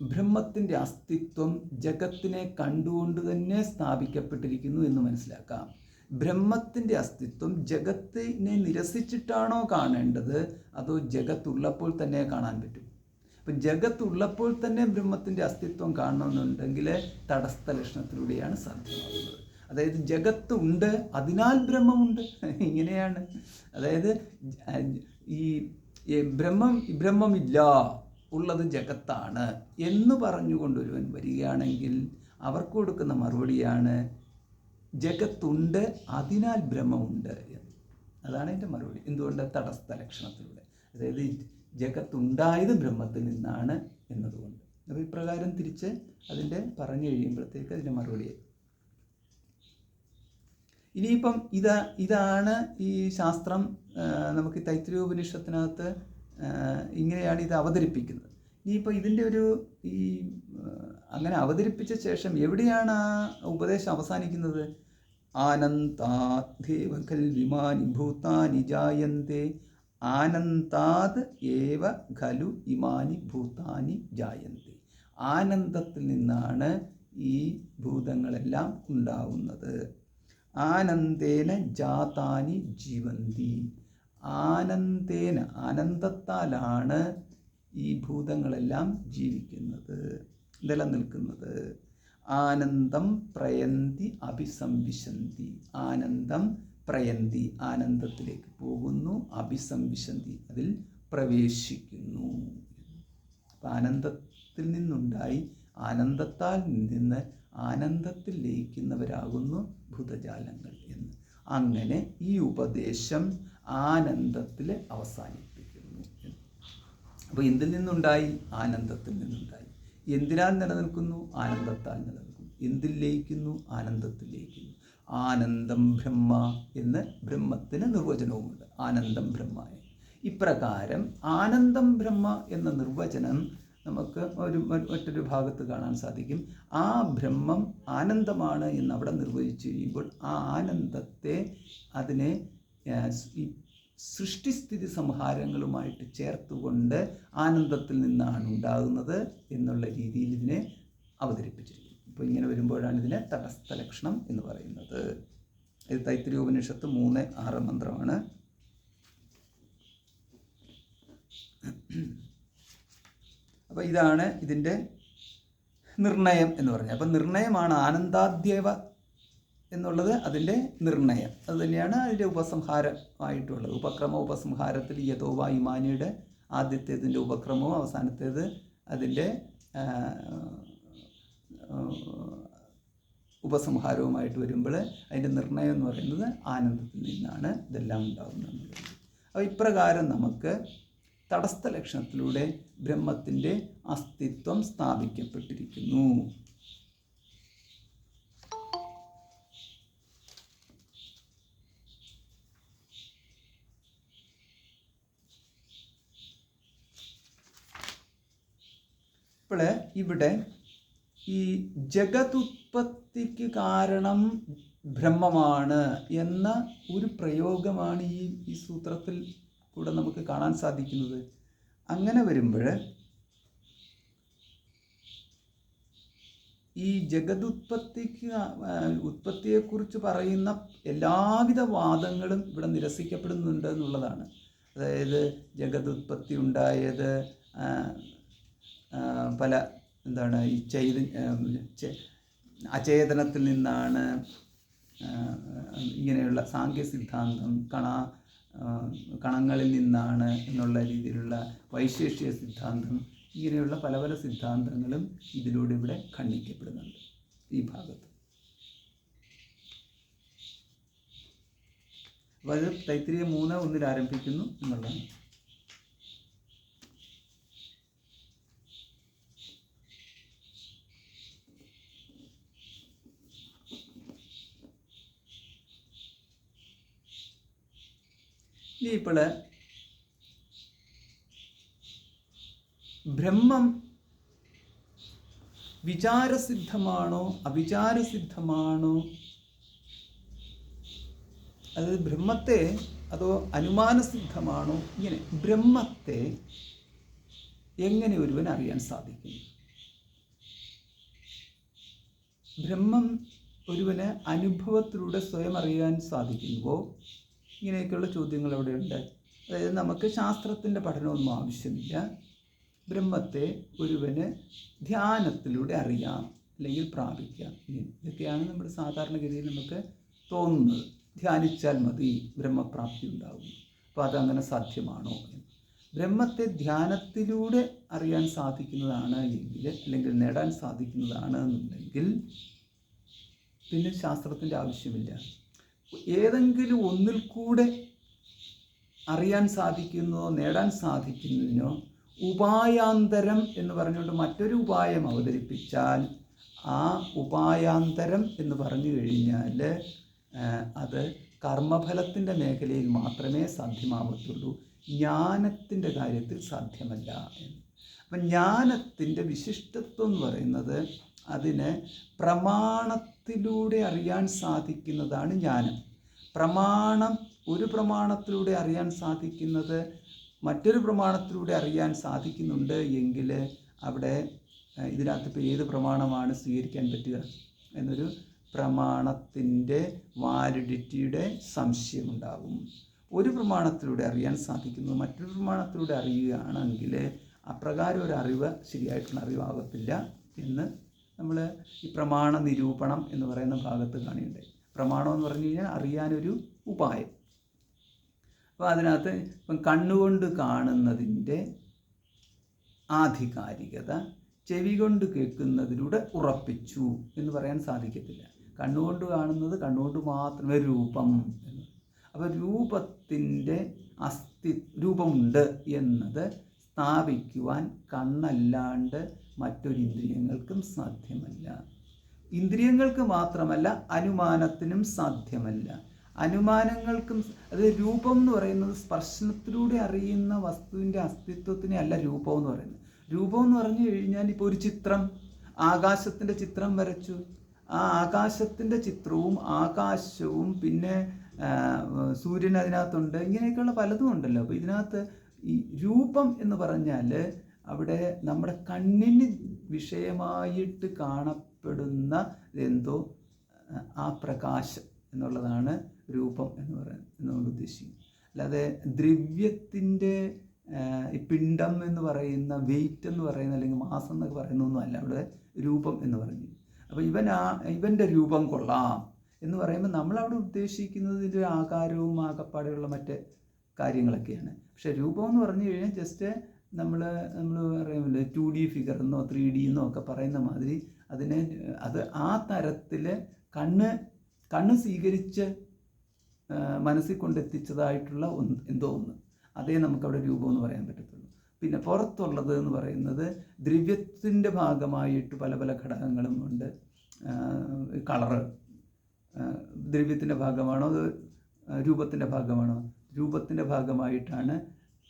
ബ്രഹ്മത്തിൻ്റെ അസ്തിത്വം ജഗത്തിനെ കണ്ടുകൊണ്ട് തന്നെ സ്ഥാപിക്കപ്പെട്ടിരിക്കുന്നു എന്ന് മനസ്സിലാക്കാം. ബ്രഹ്മത്തിൻ്റെ അസ്തിത്വം ജഗത്തിനെ നിരസിച്ചിട്ടാണോ കാണേണ്ടത്, അതോ ജഗത്തുള്ളപ്പോൾ തന്നെ കാണാൻ പറ്റും? അപ്പം ജഗത്തുള്ളപ്പോൾ തന്നെ ബ്രഹ്മത്തിൻ്റെ അസ്തിത്വം കാണണമെന്നുണ്ടെങ്കിൽ തടസ്ഥ ലക്ഷണത്തിലൂടെയാണ് സാധ്യമാകുന്നത്. അതായത് ജഗത്തുണ്ട്, അതിനാൽ ബ്രഹ്മമുണ്ട്, ഇങ്ങനെയാണ്. അതായത് ഈ ബ്രഹ്മമില്ല, ഉള്ളത് ജഗത്താണ് എന്ന് പറഞ്ഞുകൊണ്ട് ഒരുവൻ വരികയാണെങ്കിൽ അവർക്ക് കൊടുക്കുന്ന മറുപടിയാണ് ജഗത്തുണ്ട്, അതിനാൽ ബ്രഹ്മമുണ്ട് എന്ന്. അതാണ് എൻ്റെ മറുപടി. എന്തുകൊണ്ട്? തടസ്ഥ ലക്ഷണത്തിലൂടെ. അതായത് ജഗത്തുണ്ടായത് ബ്രഹ്മത്തിൽ നിന്നാണ് എന്നതുകൊണ്ട്. അപ്പോൾ ഇപ്രകാരം തിരിച്ച് അതിൻ്റെ പറഞ്ഞു കഴിയുമ്പോഴത്തേക്ക് അതിൻ്റെ മറുപടിയായി. ഇനിയിപ്പം ഇതാണ് ഈ ശാസ്ത്രം നമുക്ക് തൈത്തിരീയോപനിഷത്തിനകത്ത് ഇങ്ങനെയാണ് ഇത് അവതരിപ്പിക്കുന്നത്. ഇനിയിപ്പോൾ ഇതിൻ്റെ അങ്ങനെ അവതരിപ്പിച്ച ശേഷം എവിടെയാണ് ആ ഉപദേശം അവസാനിക്കുന്നത്? ആനന്താത് ദേവഖൽ വിമാനി ഭൂതാനി ജായന്തേ ആനന്താത് ഏവ ഖലു ഇമാനി ഭൂതാനി ജായന്തേ. ആനന്ദത്തിൽ നിന്നാണ് ഈ ഭൂതങ്ങളെല്ലാം ഉണ്ടാവുന്നത്. ആനന്ദേന ജാതാനി ജീവന്തി. ആനന്ദത്താലാണ് ഈ ഭൂതങ്ങളെല്ലാം ജീവിക്കുന്നത്, നിലനിൽക്കുന്നത്. ആനന്ദം പ്രയന്തി അഭിസംവിശന്തി. ആനന്ദം പ്രയന്തി, ആനന്ദത്തിലേക്ക് പോകുന്നു. അഭിസംവിശന്തി, അതിൽ പ്രവേശിക്കുന്നു. അപ്പം ആനന്ദത്തിൽ നിന്നുണ്ടായി ആനന്ദത്താൽ നിന്ന് ആനന്ദത്തിൽ ലയിക്കുന്നവരാകുന്നു ഭൂതജാലങ്ങൾ എന്ന്. അങ്ങനെ ഈ ഉപദേശം ആനന്ദത്തിൽ അവസാനിപ്പിക്കുന്നു. അപ്പോൾ എന്തിൽ നിന്നുണ്ടായി? ആനന്ദത്തിൽ നിന്നുണ്ടായി. എന്തിനാൽ നിലനിൽക്കുന്നു? ആനന്ദത്താൽ നിലനിൽക്കുന്നു. എന്തിൽ ലയിക്കുന്നു? ആനന്ദത്തിൽ ലയിക്കുന്നു. ആനന്ദം ബ്രഹ്മ എന്ന് ബ്രഹ്മത്തിന് നിർവചനവുമുണ്ട്. ആനന്ദം ബ്രഹ്മ. ഇപ്രകാരം ആനന്ദം ബ്രഹ്മ എന്ന നിർവചനം നമുക്ക് മറ്റൊരു ഭാഗത്ത് കാണാൻ സാധിക്കും. ആ ബ്രഹ്മം ആനന്ദമാണ് എന്ന് അവിടെ നിർവചിച്ചു കഴിയുമ്പോൾ ആ ആനന്ദത്തെ അതിനെ ഈ സൃഷ്ടിസ്ഥിതി സംഹാരങ്ങളുമായിട്ട് ചേർത്തുകൊണ്ട് ആനന്ദത്തിൽ നിന്നാണ് ഉണ്ടാകുന്നത് എന്നുള്ള രീതിയിൽ ഇതിനെ അവതരിപ്പിച്ചിരിക്കുന്നു. അപ്പോൾ ഇങ്ങനെ വരുമ്പോഴാണ് ഇതിനെ തടസ്ഥ ലക്ഷണം എന്ന് പറയുന്നത്. ഇത് തൈത്തിരീയോപനിഷത്ത് 3:6 മന്ത്രമാണ്. അപ്പോൾ ഇതാണ് ഇതിൻ്റെ നിർണയം എന്ന് പറഞ്ഞത്. അപ്പം നിർണയമാണ് ആനന്ദാദ്യവ എന്നുള്ളത് അതിൻ്റെ നിർണയം. അത് തന്നെയാണ് അതിൻ്റെ ഉപസംഹാരമായിട്ടുള്ളത്. ഉപസംഹാരത്തിൽ യഥോവ ഇമാനിയുടെ ആദ്യത്തേതിൻ്റെ ഉപക്രമവും അവസാനത്തേത് അതിൻ്റെ ഉപസംഹാരവുമായിട്ട് വരുമ്പോൾ അതിൻ്റെ നിർണയം എന്ന് പറയുന്നത് ആനന്ദത്തിൽ നിന്നാണ് ഇതെല്ലാം ഉണ്ടാകുന്നത്. അപ്പോൾ ഇപ്രകാരം നമുക്ക് തടസ്ഥ ലക്ഷണത്തിലൂടെ ബ്രഹ്മത്തിൻ്റെ അസ്തിത്വം സ്ഥാപിക്കപ്പെട്ടിരിക്കുന്നു. ഇപ്പോൾ ഇവിടെ ഈ ജഗതുത്പത്തിക്ക് കാരണം ബ്രഹ്മമാണ് എന്ന ഒരു പ്രയോഗമാണ് ഈ സൂത്രത്തിൽ കൂടെ നമുക്ക് കാണാൻ സാധിക്കുന്നത്. അങ്ങനെ വരുമ്പോൾ ഈ ഉത്പത്തിയെക്കുറിച്ച് പറയുന്ന എല്ലാവിധ വാദങ്ങളും ഇവിടെ നിരസിക്കപ്പെടുന്നുണ്ട് എന്നുള്ളതാണ്. അതായത് ജഗതുത്പത്തി ഉണ്ടായത് പല ഈ അചേതനത്തിൽ നിന്നാണ്, ഇങ്ങനെയുള്ള സാങ്ക്യ സിദ്ധാന്തം കണങ്ങളിൽ നിന്നാണ് എന്നുള്ള രീതിയിലുള്ള വൈശേഷിക സിദ്ധാന്തം, ഇങ്ങനെയുള്ള പല പല സിദ്ധാന്തങ്ങളും ഇതിലൂടെ ഇവിടെ ഖണ്ഡിക്കപ്പെടുന്നുണ്ട് ഈ ഭാഗത്ത്. അപ്പോൾ അത് തൈത്തിരീയ 3:1 ആരംഭിക്കുന്നു എന്നുള്ളതാണ്. ഇപ്പോൾ ബ്രഹ്മം വിചാരസിദ്ധമാണോ അവിചാരസിദ്ധമാണോ, അതായത് ബ്രഹ്മത്തെ അതോ അനുമാനസിദ്ധമാണോ, ഇങ്ങനെ ബ്രഹ്മത്തെ എങ്ങനെ ഒരുവൻ അറിയാൻ സാധിക്കും? ബ്രഹ്മം ഒരുവന് അനുഭവത്തിലൂടെ സ്വയം അറിയാൻ സാധിക്കുമ്പോൾ ഇങ്ങനെയൊക്കെയുള്ള ചോദ്യങ്ങൾ അവിടെയുണ്ട്. അതായത് നമുക്ക് ശാസ്ത്രത്തിൻ്റെ പഠനമൊന്നും ആവശ്യമില്ല. ബ്രഹ്മത്തെ ഒരുവന് ധ്യാനത്തിലൂടെ അറിയാം അല്ലെങ്കിൽ പ്രാപിക്കാം. ഇതൊക്കെയാണ് നമ്മുടെ സാധാരണഗതിയിൽ നമുക്ക് തോന്നുന്നത്. ധ്യാനിച്ചാൽ മതി ബ്രഹ്മപ്രാപ്തി ഉണ്ടാകും. അപ്പോൾ അതങ്ങനെ സാധ്യമാണോ? ബ്രഹ്മത്തെ ധ്യാനത്തിലൂടെ അറിയാൻ സാധിക്കുന്നതാണ് എങ്കിൽ, അല്ലെങ്കിൽ നേടാൻ സാധിക്കുന്നതാണ് എന്നുണ്ടെങ്കിൽ പിന്നെ ശാസ്ത്രത്തിൻ്റെ ആവശ്യമില്ല. ഏതെങ്കിലും ഒന്നിൽ കൂടെ അറിയാൻ സാധിക്കുന്നതോ നേടാൻ സാധിക്കുന്നതിനോ ഉപായാന്തരം എന്ന് പറഞ്ഞുകൊണ്ട് മറ്റൊരു ഉപായം അവതരിപ്പിച്ചാൽ ആ ഉപായാന്തരം എന്ന് പറഞ്ഞു കഴിഞ്ഞാൽ അത് കർമ്മഫലത്തിൻ്റെ മേഖലയിൽ മാത്രമേ സാധ്യമാവത്തുള്ളൂ, ജ്ഞാനത്തിൻ്റെ കാര്യത്തിൽ സാധ്യമല്ല എന്ന്. അപ്പം ജ്ഞാനത്തിൻ്റെ വിശിഷ്ടത്വം എന്ന് പറയുന്നത് അതിന് പ്രമാണത്തിലൂടെ അറിയാൻ സാധിക്കുന്നതാണ് ജ്ഞാനം. ഒരു പ്രമാണത്തിലൂടെ അറിയാൻ സാധിക്കുന്നത് മറ്റൊരു പ്രമാണത്തിലൂടെ അറിയാൻ സാധിക്കുന്നുണ്ട് എങ്കിൽ അവിടെ ഇതിനകത്ത് ഇപ്പോൾ ഏത് പ്രമാണമാണ് സ്വീകരിക്കാൻ പറ്റുക എന്നൊരു പ്രമാണത്തിൻ്റെ വാലിഡിറ്റിയുടെ സംശയമുണ്ടാകും. ഒരു പ്രമാണത്തിലൂടെ അറിയാൻ സാധിക്കുന്നത് മറ്റൊരു പ്രമാണത്തിലൂടെ അറിയുകയാണെങ്കിൽ അപ്രകാരം ഒരു അറിവ് ശരിയായിട്ടുള്ള അറിവാകത്തില്ല എന്ന് നമ്മൾ ഈ പ്രമാണ നിരൂപണം എന്ന് പറയുന്ന ഭാഗത്ത് കാണുന്നുണ്ട്. പ്രമാണം എന്ന് പറഞ്ഞു കഴിഞ്ഞാൽ അറിയാനൊരു ഉപായം. അപ്പോൾ അതിനകത്ത് ഇപ്പം കണ്ണുകൊണ്ട് കാണുന്നതിൻ്റെ ആധികാരികത ചെവി കൊണ്ട് കേൾക്കുന്നതിലൂടെ ഉറപ്പിച്ചു എന്ന് പറയാൻ സാധിക്കത്തില്ല. കണ്ണുകൊണ്ട് കാണുന്നത് കണ്ണുകൊണ്ട് മാത്രമേ രൂപം എന്ന്. അപ്പോൾ രൂപത്തിൻ്റെ രൂപമുണ്ട് എന്നത് സ്ഥാപിക്കുവാൻ കണ്ണല്ലാണ്ട് മറ്റൊരു ഇന്ദ്രിയങ്ങൾക്കും സാധ്യമല്ല. ഇന്ദ്രിയങ്ങൾക്ക് മാത്രമല്ല, അനുമാനത്തിനും സാധ്യമല്ല. അനുമാനങ്ങൾക്കും, അത് രൂപം എന്ന് പറയുന്നത് സ്പർശനത്തിലൂടെ അറിയുന്ന വസ്തുവിൻ്റെ അസ്തിത്വത്തിനെ അല്ല രൂപം എന്ന് പറയുന്നത്. രൂപം എന്ന് പറഞ്ഞു കഴിഞ്ഞാൽ ഇപ്പോൾ ഒരു ചിത്രം, ആകാശത്തിൻ്റെ ചിത്രം വരച്ചു, ആ ആകാശത്തിൻ്റെ ചിത്രവും ആകാശവും പിന്നെ സൂര്യൻ അതിനകത്തുണ്ട്, ഇങ്ങനെയൊക്കെയുള്ള പലതും ഉണ്ടല്ലോ. അപ്പോൾ ഇതിനകത്ത് ഈ രൂപം എന്ന് പറഞ്ഞാൽ അവിടെ നമ്മുടെ കണ്ണിന് വിഷയമായിട്ട് കാണപ്പെടുന്ന എന്തോ ആ പ്രകാശം എന്നുള്ളതാണ് രൂപം എന്ന് പറയുന്നത് എന്നുകൊണ്ട് ഉദ്ദേശിക്കുന്നത്. അല്ലാതെ ദ്രവ്യത്തിൻ്റെ ഈ പിണ്ഡം എന്ന് പറയുന്ന, വെയിറ്റ് എന്ന് പറയുന്ന, അല്ലെങ്കിൽ മാസം എന്നൊക്കെ പറയുന്നൊന്നും അല്ല അവിടെ രൂപം എന്ന് പറഞ്ഞു. അപ്പോൾ ഇവൻ്റെ രൂപം കൊള്ളാം എന്ന് പറയുമ്പോൾ നമ്മളവിടെ ഉദ്ദേശിക്കുന്നത് ഇതിൻ്റെ ആകാരവും ആകപ്പാടെയുള്ള മറ്റ് കാര്യങ്ങളൊക്കെയാണ്. പക്ഷെ രൂപം എന്ന് പറഞ്ഞു കഴിഞ്ഞാൽ ജസ്റ്റ് നമ്മൾ പറയുമല്ലോ 2D ഫിഗർ എന്നോ 3D എന്നോ ഒക്കെ പറയുന്ന മാതിരി അത് ആ തരത്തിൽ കണ്ണ് സ്വീകരിച്ച് മനസ്സിൽ കൊണ്ടെത്തിച്ചതായിട്ടുള്ള എന്തോ ഒന്ന്, അതേ നമുക്കവിടെ രൂപം എന്ന് പറയാൻ പറ്റത്തുള്ളൂ. പിന്നെ പുറത്തുള്ളത് എന്ന് പറയുന്നത് ദ്രവ്യത്തിൻ്റെ ഭാഗമായിട്ട് പല പല ഘടകങ്ങളും ഉണ്ട്. കളറ് ദ്രവ്യത്തിൻ്റെ ഭാഗമാണോ അത് രൂപത്തിൻ്റെ ഭാഗമാണോ? രൂപത്തിൻ്റെ ഭാഗമായിട്ടാണ്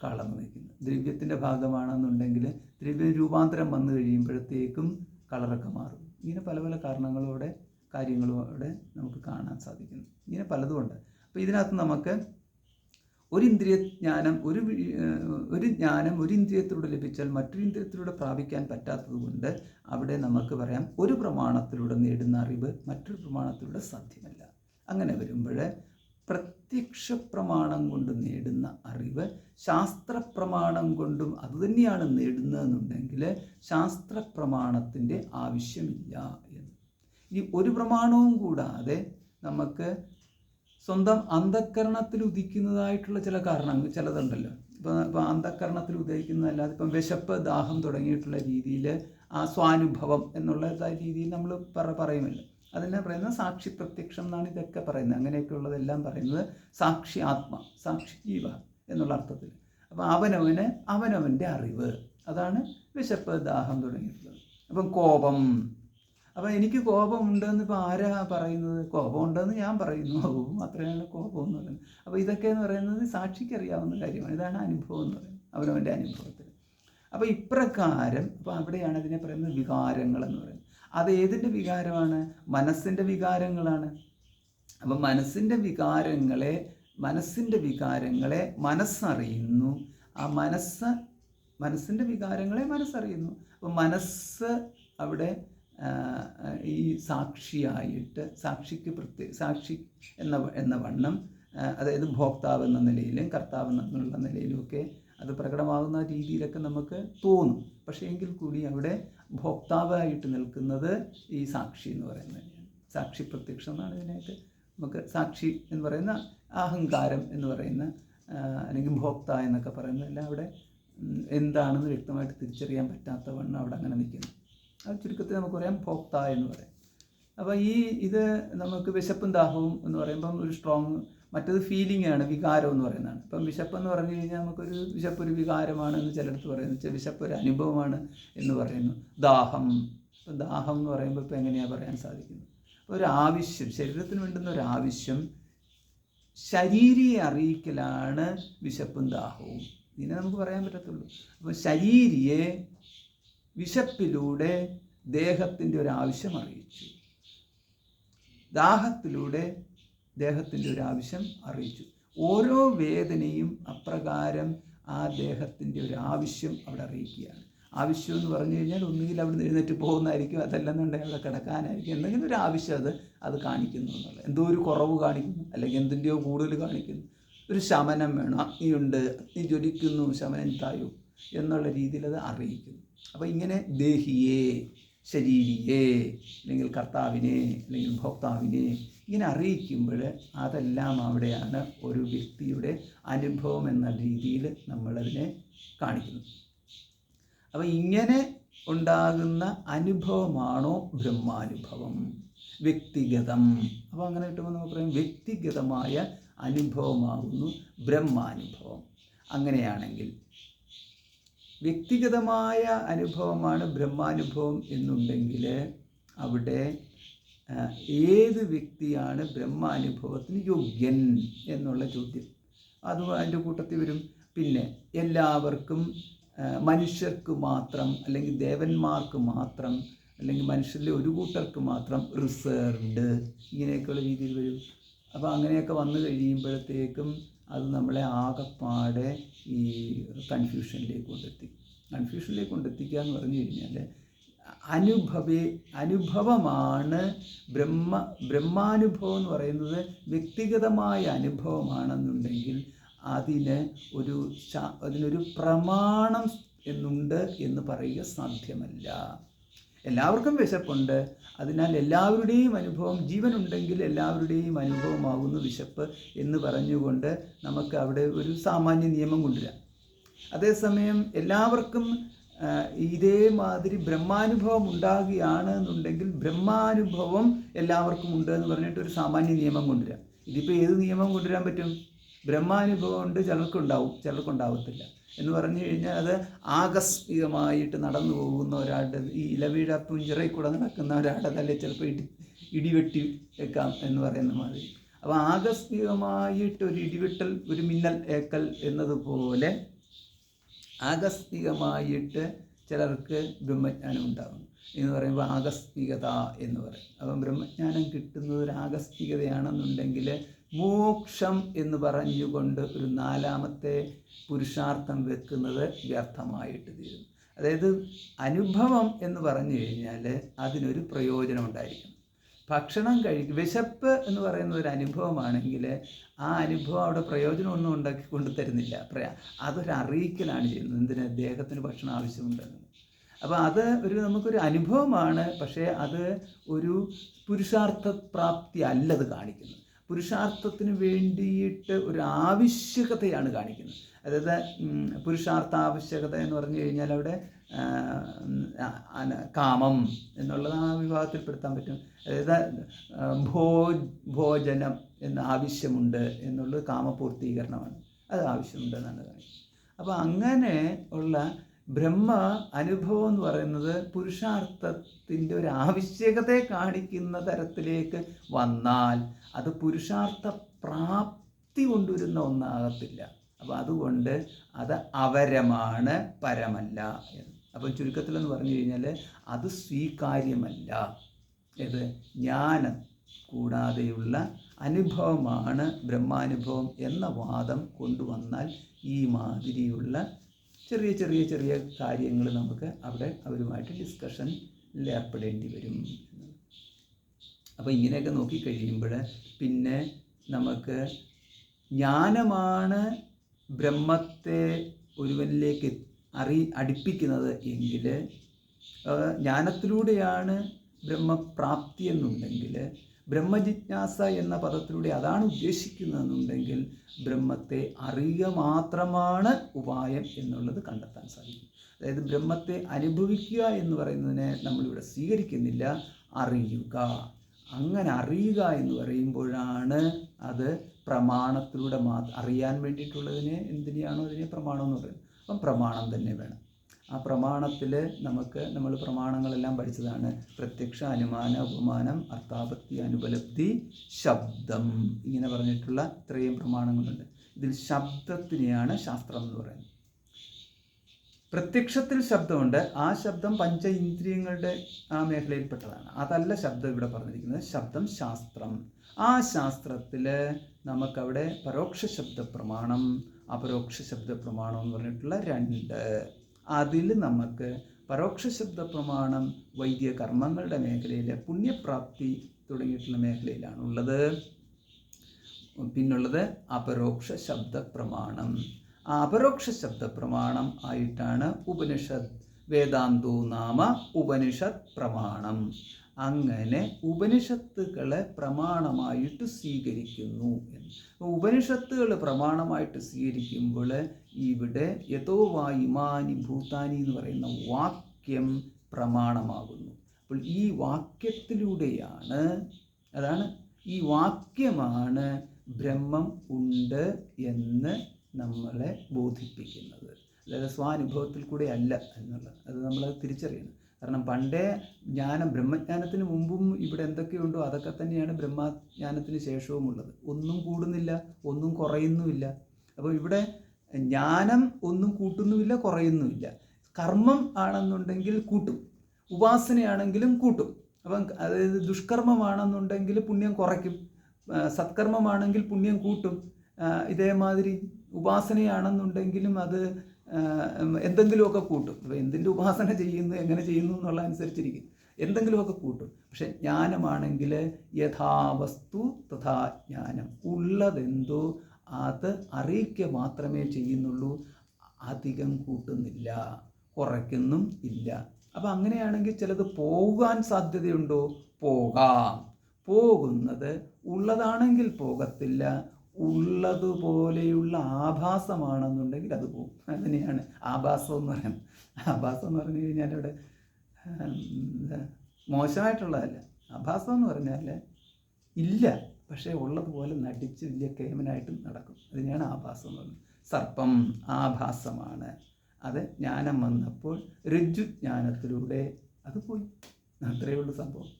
കളർ നിൽക്കുന്നത്. ദ്രവ്യത്തിൻ്റെ ഭാഗമാണെന്നുണ്ടെങ്കിൽ ദ്രവ്യ രൂപാന്തരം വന്നു കഴിയുമ്പോഴത്തേക്കും കളറൊക്കെ മാറും. ഇങ്ങനെ പല പല കാരണങ്ങളോടെ കാര്യങ്ങളും അവിടെ നമുക്ക് കാണാൻ സാധിക്കുന്നു. ഇങ്ങനെ പലതുമുണ്ട്. അപ്പോൾ ഇതിനകത്ത് നമുക്ക് ഒരു ജ്ഞാനം ഒരു ഇന്ദ്രിയത്തിലൂടെ ലഭിച്ചാൽ മറ്റൊരു ഇന്ദ്രിയത്തിലൂടെ പ്രാപിക്കാൻ പറ്റാത്തത് കൊണ്ട് അവിടെ നമുക്ക് പറയാം ഒരു പ്രമാണത്തിലൂടെ നേടുന്ന അറിവ് മറ്റൊരു പ്രമാണത്തിലൂടെ സാധ്യമല്ല. അങ്ങനെ വരുമ്പോൾ പ്രത്യക്ഷ പ്രമാണം കൊണ്ട് നേടുന്ന അറിവ് ശാസ്ത്രപ്രമാണം കൊണ്ടും അതുതന്നെയാണ് നേടുന്നതെന്നുണ്ടെങ്കിൽ ശാസ്ത്രപ്രമാണത്തിൻ്റെ ആവശ്യമില്ല എന്ന്. ഇനി ഒരു പ്രമാണവും കൂടാതെ നമുക്ക് സ്വന്തം അന്ധക്കരണത്തിൽ ഉദിക്കുന്നതായിട്ടുള്ള ചില കാരണങ്ങൾ ചിലതുണ്ടല്ലോ. ഇപ്പോൾ അന്ധക്കരണത്തിൽ ഉദയിക്കുന്നതല്ലാതെ ഇപ്പം വിശപ്പ്, ദാഹം തുടങ്ങിയിട്ടുള്ള രീതിയിൽ ആ സ്വാനുഭവം എന്നുള്ള രീതിയിൽ നമ്മൾ പറയുമല്ലോ. അതിനെ പറയുന്നത് സാക്ഷി പ്രത്യക്ഷം എന്നാണ് ഇതൊക്കെ പറയുന്നത്. അങ്ങനെയൊക്കെയുള്ളതെല്ലാം പറയുന്നത് സാക്ഷി ആത്മ, സാക്ഷി ജീവ എന്നുള്ള അർത്ഥത്തിൽ. അപ്പോൾ അവനവൻ്റെ അറിവ്, അതാണ് വിശപ്പ്, ദാഹം തുടങ്ങിയിട്ടുള്ളത്. അപ്പം കോപം, അപ്പം എനിക്ക് കോപമുണ്ടെന്ന് ഇപ്പോൾ ആരാ പറയുന്നത്? കോപമുണ്ടെന്ന് ഞാൻ പറയുന്നു, മാത്രമേ കോപം എന്ന് പറയുന്നത്. അപ്പോൾ ഇതൊക്കെ എന്ന് പറയുന്നത് സാക്ഷിക്ക് അറിയാവുന്ന കാര്യമാണ്. ഇതാണ് അനുഭവം എന്ന് പറയുന്നത്, അവനവൻ്റെ അനുഭവത്തിൽ. അപ്പോൾ ഇപ്രകാരം, അപ്പോൾ അവിടെയാണ് ഇതിനെ പറയുന്നത് വികാരങ്ങൾ എന്ന് പറയുന്നത്. അത് ഏതിൻ്റെ വികാരമാണ്? മനസ്സിൻ്റെ വികാരങ്ങളാണ്. അപ്പം മനസ്സിൻ്റെ വികാരങ്ങളെ മനസ്സറിയുന്നു. ആ മനസ്സിൻ്റെ വികാരങ്ങളെ മനസ്സറിയുന്നു. അപ്പം മനസ്സ് അവിടെ ഈ സാക്ഷിയായിട്ട് സാക്ഷി എന്ന വണ്ണം, അതായത് ഭോക്താവ് എന്ന നിലയിലും കർത്താവ് എന്നുള്ള നിലയിലുമൊക്കെ അത് പ്രകടമാകുന്ന രീതിയിലൊക്കെ നമുക്ക് തോന്നും. പക്ഷേ എങ്കിൽ കൂടി അവിടെ ഭോക്താവായിട്ട് നിൽക്കുന്നത് ഈ സാക്ഷി എന്ന് പറയുന്നത് തന്നെയാണ്. സാക്ഷി പ്രത്യക്ഷം എന്നാണ് ഇതിനായിട്ട് നമുക്ക് സാക്ഷി എന്ന് പറയുന്ന അഹങ്കാരം എന്ന് പറയുന്ന അല്ലെങ്കിൽ ഭോക്ത എന്നൊക്കെ പറയുന്നതെല്ലാം അവിടെ എന്താണെന്ന് വ്യക്തമായിട്ട് തിരിച്ചറിയാൻ പറ്റാത്ത വണ്ണം അവിടെ അങ്ങനെ നിൽക്കുന്നു. അത് ചുരുക്കത്തിൽ നമുക്ക് പറയാം ഭോക്ത എന്ന് പറയാം. അപ്പോൾ ഇത് നമുക്ക് വിശപ്പും ദാഹവും എന്ന് പറയുമ്പം ഒരു സ്ട്രോങ്, മറ്റത് ഫീലിംഗ് ആണ്, വികാരം എന്ന് പറയുന്നതാണ്. ഇപ്പം വിശപ്പെന്ന് പറഞ്ഞു കഴിഞ്ഞാൽ നമുക്കൊരു വിശപ്പൊരു വികാരമാണ് എന്ന് ചിലടത്ത് പറയുന്നു, വിശപ്പ് ഒരു അനുഭവമാണ് എന്ന് പറയുന്നു. ദാഹം എന്ന് പറയുമ്പോൾ ഇപ്പം എങ്ങനെയാണ് പറയാൻ സാധിക്കുന്നത്? ഒരു ആവശ്യം, ശരീരത്തിന് വേണ്ടുന്ന ഒരു ആവശ്യം ശരീരിയെ അറിയിക്കലാണ് വിശപ്പും ദാഹവും. ഇതിനെ നമുക്ക് പറയാൻ പറ്റത്തുള്ളൂ. അപ്പോൾ ശരീരിയെ വിശപ്പിലൂടെ ദേഹത്തിൻ്റെ ഒരു ആവശ്യം അറിയിച്ചു, ദാഹത്തിലൂടെ ദേഹത്തിൻ്റെ ഒരു ആവശ്യം അറിയിച്ചു. ഓരോ വേദനയും അപ്രകാരം ആ ദേഹത്തിൻ്റെ ഒരു ആവശ്യം അവിടെ അറിയിക്കുകയാണ്. ആവശ്യം എന്ന് പറഞ്ഞു കഴിഞ്ഞാൽ ഒന്നുകിൽ അവിടെ നിന്ന് എഴുന്നേറ്റ് പോകുന്നതായിരിക്കും, അതല്ലെന്നുണ്ടെങ്കിൽ അവിടെ കിടക്കാനായിരിക്കും, എന്തെങ്കിലും ഒരു ആവശ്യം അത് കാണിക്കുന്നു എന്നുള്ളത്. എന്തോ ഒരു കുറവ് കാണിക്കുന്നു, അല്ലെങ്കിൽ എന്തിൻ്റെയോ കൂടുതൽ കാണിക്കുന്നു. ഒരു ശമനം വേണം, അഗ്നിയുണ്ട്, അഗ്നി ജ്വലിക്കുന്നു, ശമനം തായോ എന്നുള്ള രീതിയിൽ അത് അറിയിക്കുന്നു. അപ്പോൾ ഇങ്ങനെ ദേഹിയെ, ശരീരിയെ, അല്ലെങ്കിൽ കർത്താവിനെ, അല്ലെങ്കിൽ ഭോക്താവിനെ ഇങ്ങനെ അറിയിക്കുമ്പോൾ അതെല്ലാം അവിടെയാണ് ഒരു വ്യക്തിയുടെ അനുഭവം എന്ന രീതിയിൽ നമ്മളതിനെ കാണിക്കുന്നത്. അപ്പോൾ ഇങ്ങനെ ഉണ്ടാകുന്ന അനുഭവമാണോ ബ്രഹ്മാനുഭവം, വ്യക്തിഗതം? അപ്പോൾ അങ്ങനെ കിട്ടുമ്പോൾ നമുക്ക് പറയാം വ്യക്തിഗതമായ അനുഭവമാകുന്നു ബ്രഹ്മാനുഭവം. അങ്ങനെയാണെങ്കിൽ വ്യക്തിഗതമായ അനുഭവമാണ് ബ്രഹ്മാനുഭവം എന്നുണ്ടെങ്കിൽ അവിടെ ഏത് വ്യക്തിയാണ് ബ്രഹ്മാനുഭവത്തിന് യോഗ്യൻ എന്നുള്ള ചോദ്യം അതും അതിൻ്റെ കൂട്ടത്തിൽ വരും. പിന്നെ എല്ലാവർക്കും, മനുഷ്യർക്ക് മാത്രം, അല്ലെങ്കിൽ ദേവന്മാർക്ക് മാത്രം, അല്ലെങ്കിൽ മനുഷ്യരിലെ ഒരു കൂട്ടർക്ക് മാത്രം റിസർവ്ഡ്, ഇങ്ങനെയൊക്കെയുള്ള രീതിയിൽ വരും. അപ്പോൾ അങ്ങനെയൊക്കെ വന്നു കഴിയുമ്പോഴത്തേക്കും അത് നമ്മളെ ആകെപ്പാടെ ഈ കൺഫ്യൂഷനിലേക്ക് കൊണ്ടെത്തിക്കുക എന്ന് പറഞ്ഞു കഴിഞ്ഞാൽ അനുഭവമാണ് ബ്രഹ്മാനുഭവം എന്ന് പറയുന്നത് വ്യക്തിഗതമായ അനുഭവമാണെന്നുണ്ടെങ്കിൽ അതിനൊരു പ്രമാണം എന്നുണ്ട് എന്ന് പറയുക സാധ്യമല്ല. എല്ലാവർക്കും വിശപ്പുണ്ട്, അതിനാൽ എല്ലാവരുടെയും അനുഭവം, ജീവനുണ്ടെങ്കിൽ എല്ലാവരുടെയും അനുഭവമാകുന്നു വിശപ്പ് എന്ന് പറഞ്ഞുകൊണ്ട് നമുക്ക് അവിടെ ഒരു സാമാന്യ നിയമം കൊണ്ടുവരാം. അതേസമയം എല്ലാവർക്കും ഇതേമാതിരി ബ്രഹ്മാനുഭവം ഉണ്ടാകുകയാണ് എന്നുണ്ടെങ്കിൽ ബ്രഹ്മാനുഭവം എല്ലാവർക്കും ഉണ്ട് എന്ന് പറഞ്ഞിട്ട് ഒരു സാമാന്യ നിയമം കൊണ്ടുവരാം. ഇതിപ്പോൾ ഏത് നിയമം കൊണ്ടുവരാൻ പറ്റും? ബ്രഹ്മാനുഭവം ഉണ്ട്, ചിലർക്കുണ്ടാവും, ചിലർക്കുണ്ടാവത്തില്ല എന്ന് പറഞ്ഞു കഴിഞ്ഞാൽ അത് ആകസ്മികമായിട്ട് നടന്നു പോകുന്ന ഒരാളുടെ, ഈ ഇലവീഴ പുഞ്ചിറയിൽ കൂടെ നടക്കുന്ന ഒരാളുടെ തലയിൽ ചിലപ്പോൾ ഇടിവെട്ടി വെക്കാം എന്ന് പറയുന്ന മാതിരി. അപ്പോൾ ആകസ്മികമായിട്ട് ഒരു ഇടിവെട്ടൽ, ഒരു മിന്നൽ ഏക്കൽ എന്നതുപോലെ ആകസ്മികമായിട്ട് ചിലർക്ക് ബ്രഹ്മജ്ഞാനം ഉണ്ടാകും എന്ന് പറയുമ്പോൾ ആകസ്മികത എന്ന് പറയും. അപ്പം ബ്രഹ്മജ്ഞാനം കിട്ടുന്നത് ഒരു ആകസ്മികതയാണെന്നുണ്ടെങ്കിൽ മോക്ഷം എന്ന് പറഞ്ഞുകൊണ്ട് ഒരു നാലാമത്തെ പുരുഷാർത്ഥം വെക്കുന്നത് വ്യർത്ഥമായിട്ട് തീരും. അതായത് അനുഭവം എന്ന് പറഞ്ഞു കഴിഞ്ഞാൽ അതിനൊരു പ്രയോജനം ഉണ്ടായിരിക്കണം. ഭക്ഷണം വിശപ്പ് എന്ന് പറയുന്ന ഒരു അനുഭവമാണെങ്കിൽ ആ അനുഭവം അവിടെ പ്രയോജനമൊന്നും ഉണ്ടാക്കിക്കൊണ്ട് തരുന്നില്ല. അതൊരറിയിക്കലാണ് ചെയ്യുന്നത്, എന്തിന്? ദേഹത്തിന് ഭക്ഷണം ആവശ്യമുണ്ടെന്ന്. അപ്പോൾ അത് നമുക്കൊരു അനുഭവമാണ്, പക്ഷേ അത് ഒരു പുരുഷാർത്ഥ പ്രാപ്തി അല്ലത് കാണിക്കുന്നത്. പുരുഷാർത്ഥത്തിന് വേണ്ടിയിട്ട് ഒരു ആവശ്യകതയാണ് കാണിക്കുന്നത്. അതായത് പുരുഷാർത്ഥാവശ്യകത എന്ന് പറഞ്ഞു കഴിഞ്ഞാൽ അവിടെ കാമം എന്നുള്ളത് ആ വിഭാഗത്തിൽപ്പെടുത്താൻ പറ്റും. അതായത് ഭോജനം എന്ന ആവശ്യമുണ്ട് എന്നുള്ളത് കാമപൂർത്തീകരണമാണ്, അത് ആവശ്യമുണ്ടെന്നാണ് കാണിക്കുന്നത്. അപ്പോൾ അങ്ങനെ ഉള്ള ബ്രഹ്മ അനുഭവം എന്ന് പറയുന്നത് പുരുഷാർത്ഥത്തിൻ്റെ ഒരു ആവശ്യകതയെ കാണിക്കുന്ന തരത്തിലേക്ക് വന്നാൽ അത് പുരുഷാർത്ഥ പ്രാപ്തി കൊണ്ടുവരുന്ന ഒന്നാകത്തില്ല. അപ്പോൾ അതുകൊണ്ട് അത് അവരമാണ്, പരമല്ല എന്ന്. അപ്പം ചുരുക്കത്തിലെന്ന് പറഞ്ഞു കഴിഞ്ഞാൽ അത് സ്വീകാര്യമല്ല. ഇത് ജ്ഞാനം കൂടാതെയുള്ള അനുഭവമാണ് ബ്രഹ്മാനുഭവം എന്ന വാദം കൊണ്ടുവന്നാൽ ഈ മാതിരിയുള്ള ചെറിയ കാര്യങ്ങൾ നമുക്ക് അവിടെ അവരുമായിട്ട് ഡിസ്കഷൻ ഏർപ്പെടേണ്ടി വരും. അപ്പോൾ ഇങ്ങനെയൊക്കെ നോക്കിക്കഴിയുമ്പോൾ പിന്നെ നമുക്ക് ജ്ഞാനമാണ് ബ്രഹ്മത്തെ ഒരുവനിലേക്ക് അടുപ്പിക്കുന്നത് എങ്കിൽ, ജ്ഞാനത്തിലൂടെയാണ് ബ്രഹ്മപ്രാപ്തി എന്നുണ്ടെങ്കിൽ, ബ്രഹ്മജിജ്ഞാസ എന്ന പദത്തിലൂടെ അതാണ് ഉദ്ദേശിക്കുന്നതെന്നുണ്ടെങ്കിൽ, ബ്രഹ്മത്തെ അറിയുക മാത്രമാണ് ഉപായം എന്നുള്ളത് കണ്ടെത്താൻ സാധിക്കും. അതായത് ബ്രഹ്മത്തെ അനുഭവിക്കുക എന്ന് പറയുന്നതിനെ നമ്മളിവിടെ സ്വീകരിക്കുന്നില്ല, അറിയുക. അങ്ങനെ അറിയുക എന്ന് പറയുമ്പോഴാണ് അത് പ്രമാണത്തിലൂടെ അറിയാൻ വേണ്ടിയിട്ടുള്ളതിനെ എന്തിനെയാണോ അതിനെ പ്രമാണം എന്ന് പറയുന്നത്. അപ്പം പ്രമാണം തന്നെ വേണം. ആ പ്രമാണത്തിൽ നമ്മൾ പ്രമാണങ്ങളെല്ലാം പഠിച്ചതാണ്. പ്രത്യക്ഷ, അനുമാന, ഉപമാനം, അർത്ഥാപത്തി, അനുപലബ്ധി, ശബ്ദം, ഇങ്ങനെ പറഞ്ഞിട്ടുള്ള ഇത്രയും പ്രമാണങ്ങളുണ്ട്. ഇതിൽ ശബ്ദത്തിനെയാണ് ശാസ്ത്രം എന്ന് പറയുന്നത്. പ്രത്യക്ഷത്തിൽ ശബ്ദമുണ്ട്. ആ ശബ്ദം പഞ്ച ഇന്ദ്രിയങ്ങളുടെ ആ മേഖലയിൽപ്പെട്ടതാണ്. അതല്ല ശബ്ദം ഇവിടെ പറഞ്ഞിരിക്കുന്നത്. ശബ്ദം ശാസ്ത്രം. ആ ശാസ്ത്രത്തിൽ നമുക്കവിടെ പരോക്ഷ ശബ്ദ പ്രമാണം, അപരോക്ഷ ശബ്ദ പ്രമാണം എന്ന് പറഞ്ഞിട്ടുള്ള രണ്ട്. അതിൽ നമുക്ക് പരോക്ഷ ശബ്ദ പ്രമാണം വൈദിക കർമ്മങ്ങളുടെ മേഖലയിൽ, പുണ്യപ്രാപ്തി തുടങ്ങിയിട്ടുള്ള മേഖലയിലാണുള്ളത്. പിന്നുള്ളത് അപരോക്ഷ ശബ്ദ പ്രമാണം. ആ അപരോക്ഷ ശബ്ദ പ്രമാണം ആയിട്ടാണ് ഉപനിഷത്ത്, വേദാന്തോ നാമ ഉപനിഷത്ത് പ്രമാണം. അങ്ങനെ ഉപനിഷത്തുകളെ പ്രമാണമായിട്ട് സ്വീകരിക്കുന്നു. ഉപനിഷത്തുകൾ പ്രമാണമായിട്ട് സ്വീകരിക്കുമ്പോൾ ഇവിടെ യതോ വാ ഇമാനി ഭൂതാനി എന്ന് പറയുന്ന വാക്യം പ്രമാണമാകുന്നു. അപ്പോൾ ഈ വാക്യത്തിലൂടെയാണ്, അതാണ് ഈ വാക്യമാണ് ബ്രഹ്മം ഉണ്ട് എന്ന് നമ്മളെ ബോധിപ്പിക്കുന്നത്. അതായത് സ്വാനുഭവത്തിൽ കൂടെ അല്ല എന്നുള്ളത്, അത് നമ്മൾ തിരിച്ചറിയണം. കാരണം പണ്ടേ ബ്രഹ്മജ്ഞാനത്തിന് മുമ്പും ഇവിടെ എന്തൊക്കെയുണ്ടോ അതൊക്കെ തന്നെയാണ് ബ്രഹ്മജ്ഞാനത്തിന് ശേഷവും ഉള്ളത്. ഒന്നും കൂടുന്നില്ല, ഒന്നും കുറയുന്നുമില്ല. അപ്പോൾ ഇവിടെ ജ്ഞാനം ഒന്നും കൂട്ടുന്നുമില്ല, കുറയുന്നുമില്ല. കർമ്മം ആണെന്നുണ്ടെങ്കിൽ കൂട്ടും, ഉപാസനയാണെങ്കിലും കൂട്ടും. അപ്പം അതായത് ദുഷ്കർമ്മമാണെന്നുണ്ടെങ്കിൽ പുണ്യം കുറയ്ക്കും, സത്കർമ്മമാണെങ്കിൽ പുണ്യം കൂട്ടും. ഇതേമാതിരി ഉപാസനയാണെന്നുണ്ടെങ്കിലും അത് എന്തെങ്കിലുമൊക്കെ കൂട്ടും. അപ്പോൾ എന്തിൻ്റെ ഉപാസന ചെയ്യുന്നു, എങ്ങനെ ചെയ്യുന്നു എന്നുള്ള അനുസരിച്ചിരിക്കും, എന്തെങ്കിലുമൊക്കെ കൂട്ടും. പക്ഷെ ജ്ഞാനമാണെങ്കിൽ യഥാവസ്തു തഥാ ജ്ഞാനം, ഉള്ളതെന്തോ അത് അറിയിക്കുക മാത്രമേ ചെയ്യുന്നുള്ളൂ, അധികം കൂട്ടുന്നില്ല, കുറയ്ക്കുന്നും ഇല്ല. അപ്പം അങ്ങനെയാണെങ്കിൽ ചിലത് പോകാൻ സാധ്യതയുണ്ടോ? പോകാം. പോകുന്നത് ഉള്ളതാണെങ്കിൽ പോകത്തില്ല, ഉള്ളതുപോലെയുള്ള ആഭാസമാണെന്നുണ്ടെങ്കിൽ അത് പോകും. അങ്ങനെയാണ് ആഭാസം എന്ന് പറയുന്നത്. ആഭാസം എന്ന് പറഞ്ഞു കഴിഞ്ഞാൽ ഇവിടെ മോശമായിട്ടുള്ളതല്ല. ആഭാസം എന്ന് പറഞ്ഞാൽ ഇല്ല, പക്ഷേ ഉള്ളതുപോലെ നടിച്ച് വലിയ കേമനായിട്ട് നടക്കും. അതിനെയാണ് ആഭാസം എന്ന് പറയുന്നത്. സർപ്പം ആഭാസമാണ്. അത് ജ്ഞാനം വന്നപ്പോൾ രജ്ജു ജ്ഞാനത്തിലൂടെ അത് പോയി. അത്രയേ ഉള്ളൂ സംഭവം.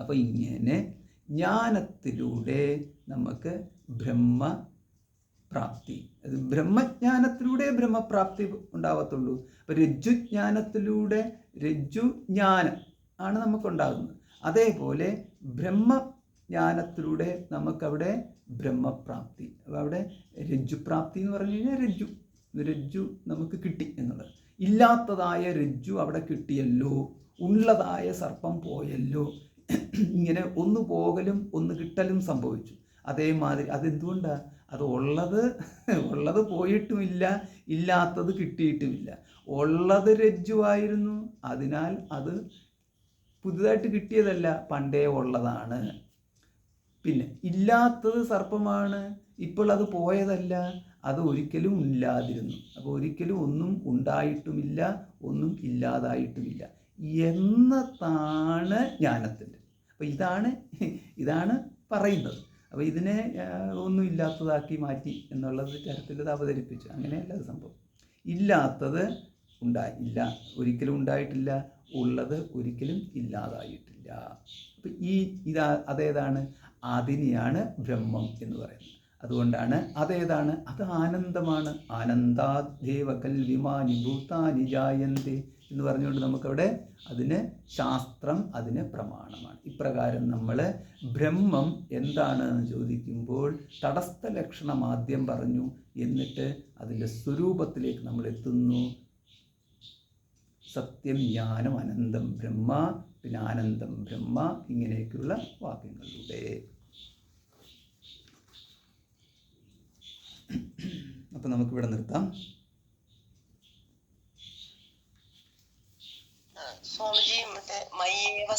അപ്പോൾ ഇങ്ങനെ ജ്ഞാനത്തിലൂടെ നമുക്ക് ബ്രഹ്മപ്രാപ്തി, അത് ബ്രഹ്മജ്ഞാനത്തിലൂടെ ബ്രഹ്മപ്രാപ്തി ഉണ്ടാവത്തുള്ളൂ. അപ്പോൾ രജ്ജുജ്ഞാനത്തിലൂടെ രജ്ജുജ്ഞാനം ആണ് നമുക്കുണ്ടാകുന്നത്. അതേപോലെ ബ്രഹ്മജ്ഞാനത്തിലൂടെ നമുക്കവിടെ ബ്രഹ്മപ്രാപ്തി. അപ്പോൾ അവിടെ രജ്ജുപ്രാപ്തി എന്ന് പറഞ്ഞു കഴിഞ്ഞാൽ രജ്ജു നമുക്ക് കിട്ടി എന്നുള്ളത്. ഇല്ലാത്തതായ രജ്ജു അവിടെ കിട്ടിയല്ലോ, ഉള്ളതായ സർപ്പം പോയല്ലോ. ഇങ്ങനെ ഒന്ന് പോകലും ഒന്ന് കിട്ടലും സംഭവിച്ചു. അതേമാതിരി അതെന്തുകൊണ്ടാണ്? അത് ഉള്ളത് പോയിട്ടുമില്ല, ഇല്ലാത്തത് കിട്ടിയിട്ടുമില്ല. ഉള്ളത് രജ്ജുവായിരുന്നു, അതിനാൽ അത് പുതുതായിട്ട് കിട്ടിയതല്ല, പണ്ടേ ഉള്ളതാണ്. പിന്നെ ഇല്ലാത്തത് സർപ്പമാണ്, ഇപ്പോൾ അത് പോയതല്ല, അത് ഒരിക്കലും ഇല്ലാതിരുന്നു. അപ്പോൾ ഒരിക്കലും ഒന്നും ഉണ്ടായിട്ടുമില്ല, ഒന്നും ഇല്ലാതായിട്ടുമില്ല എന്നതാണ് ജ്ഞാനത്തിൻ്റെ. അപ്പോൾ ഇതാണ് പറയുന്നത്. അപ്പോൾ ഇതിനെ ഒന്നും ഇല്ലാത്തതാക്കി മാറ്റി എന്നുള്ളത് തരത്തിൽ ഇത് അവതരിപ്പിച്ചു. അങ്ങനെയല്ല അത് സംഭവം. ഇല്ലാത്തത് ഇല്ല, ഒരിക്കലും ഉണ്ടായിട്ടില്ല, ഉള്ളത് ഒരിക്കലും ഇല്ലാതായിട്ടില്ല. അപ്പം അതേതാണ്? അതിനെയാണ് ബ്രഹ്മം എന്ന് പറയുന്നത്. അതുകൊണ്ടാണ് അതേതാണ്? അത് ആനന്ദമാണ്. ആനന്ദാദേവ കൽവിമാനി ഭൂതാനി ജായന്തേ എന്ന് പറഞ്ഞുകൊണ്ട് നമുക്കവിടെ അതിന് ശാസ്ത്രം, അതിന് പ്രമാണമാണ്. ഇപ്രകാരം നമ്മൾ ബ്രഹ്മം എന്താണെന്ന് ചോദിക്കുമ്പോൾ തടസ്ഥ ലക്ഷണം ആദ്യം പറഞ്ഞു, എന്നിട്ട് അതിൻ്റെ സ്വരൂപത്തിലേക്ക് നമ്മൾ എത്തുന്നു. സത്യം ജ്ഞാനം അനന്തം ബ്രഹ്മ, പിന്നെ ആനന്ദം ബ്രഹ്മ, ഇങ്ങനെയൊക്കെയുള്ള വാക്യങ്ങളിലൂടെ. അപ്പം നമുക്കിവിടെ നിർത്താം. സ്വാമിജി മറ്റേ മയ്യേവ